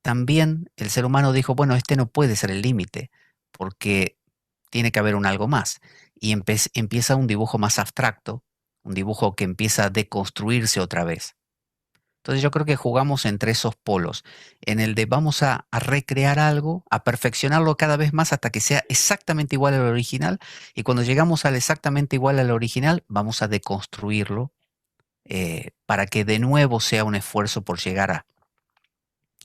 Speaker 2: también el ser humano dijo, bueno, este no puede ser el límite, porque tiene que haber un algo más. Y empieza un dibujo más abstracto, un dibujo que empieza a deconstruirse otra vez. Entonces yo creo que jugamos entre esos polos, en el de vamos a recrear algo, a perfeccionarlo cada vez más hasta que sea exactamente igual al original, y cuando llegamos al exactamente igual al original, vamos a deconstruirlo para que de nuevo sea un esfuerzo por llegar a...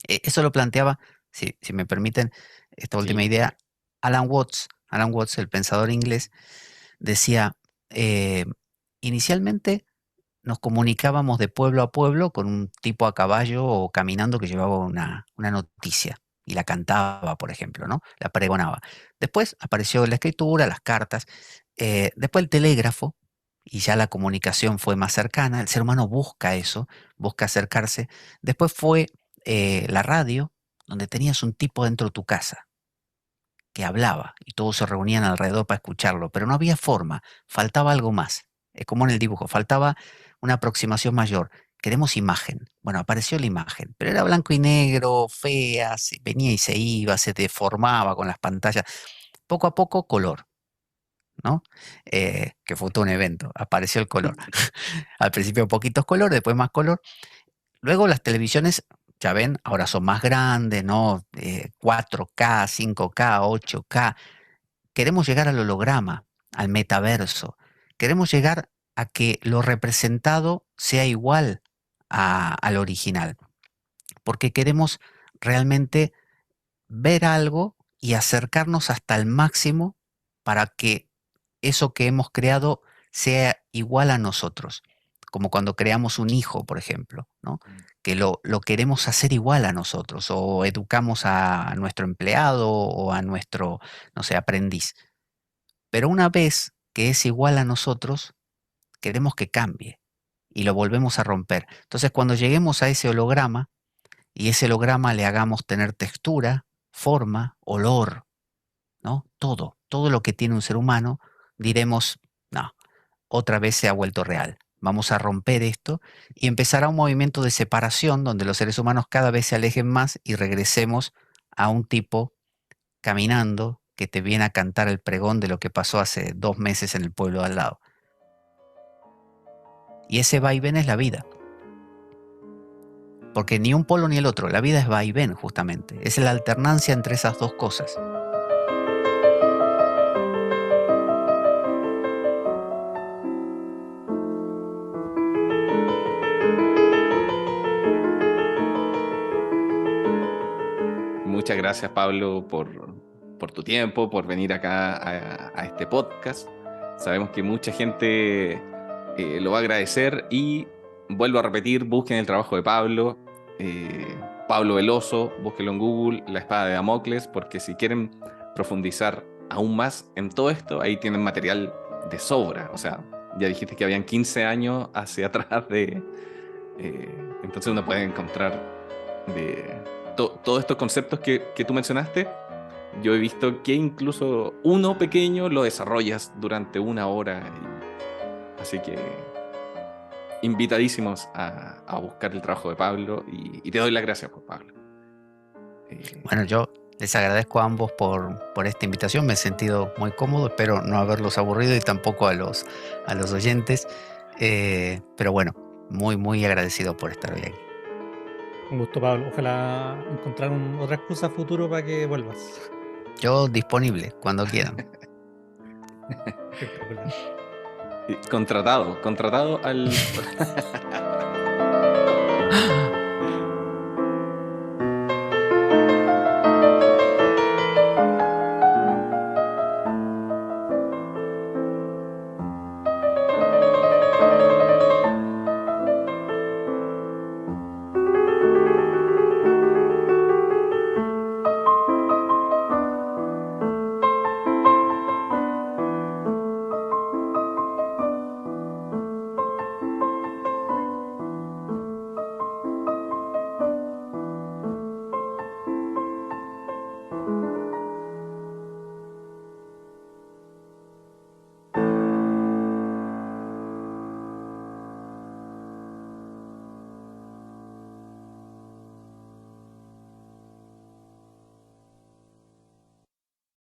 Speaker 2: Eso lo planteaba, si me permiten, esta última
Speaker 1: sí,
Speaker 2: idea, Alan Watts. Alan Watts, el pensador inglés, decía, eh, inicialmente nos comunicábamos de pueblo a pueblo con un tipo a caballo o caminando que llevaba una noticia y la cantaba, por ejemplo, ¿no? La pregonaba. Después apareció la escritura, las cartas, después el telégrafo y ya la comunicación fue más cercana. El ser humano busca eso, busca acercarse. Después fue la radio, donde tenías un tipo dentro de tu casa que hablaba y todos se reunían alrededor para escucharlo, pero no había forma, faltaba algo más. Es como en el dibujo, faltaba una aproximación mayor. Queremos imagen. Bueno, apareció la imagen, pero era blanco y negro, fea, venía y se iba, se deformaba con las pantallas. Poco a poco, color, ¿no? Que fue todo un evento, apareció el color. Al principio poquitos colores, después más color. Luego las televisiones, ya ven, ahora son más grandes, ¿no? 4K, 5K, 8K. Queremos llegar al holograma, al metaverso. Queremos llegar a que lo representado sea igual al original, porque queremos realmente ver algo y acercarnos hasta el máximo para que eso que hemos creado sea igual a nosotros, como cuando creamos un hijo, por ejemplo, ¿no?
Speaker 1: mm,
Speaker 2: Que lo queremos hacer igual a nosotros, o educamos a nuestro empleado o a nuestro, no sé, aprendiz. Pero una vez que es igual a nosotros, queremos que cambie y lo volvemos a romper. Entonces, cuando lleguemos a ese holograma y ese holograma le hagamos tener textura, forma, olor, ¿no? Todo lo que tiene un ser humano, diremos, no, otra vez se ha vuelto real. Vamos a romper esto y empezará un movimiento de separación donde los seres humanos cada vez se alejen más y regresemos a un tipo caminando que te viene a cantar el pregón de lo que pasó hace 2 meses en el pueblo de al lado. Y ese vaivén es la vida. Porque ni un polo ni el otro, la vida es vaivén justamente. Es la alternancia entre esas dos cosas.
Speaker 1: muchas gracias, Pablo, por tu tiempo, por venir acá a este podcast. Sabemos que mucha gente lo va a agradecer y vuelvo a repetir, busquen el trabajo de Pablo, eh, Pablo Veloso, búsquenlo en Google, La Espada de Damocles, porque si quieren profundizar aún más en todo esto, ahí tienen material de sobra. O sea, ya dijiste que habían 15 años hacia atrás entonces uno puede encontrar de todos estos conceptos que tú mencionaste. Yo he visto que incluso uno pequeño lo desarrollas durante una hora. Así que invitadísimos a buscar el trabajo de Pablo y te doy las gracias por Pablo.
Speaker 2: Bueno, yo les agradezco a ambos por esta invitación. Me he sentido muy cómodo. Espero no haberlos aburrido y tampoco a los oyentes. Pero bueno, muy, muy agradecido por estar hoy aquí.
Speaker 3: Un gusto, Pablo. Ojalá encontrar otra excusa a futuro para que vuelvas.
Speaker 2: Yo disponible, cuando quieran.
Speaker 3: Espectacular.
Speaker 1: Contratado al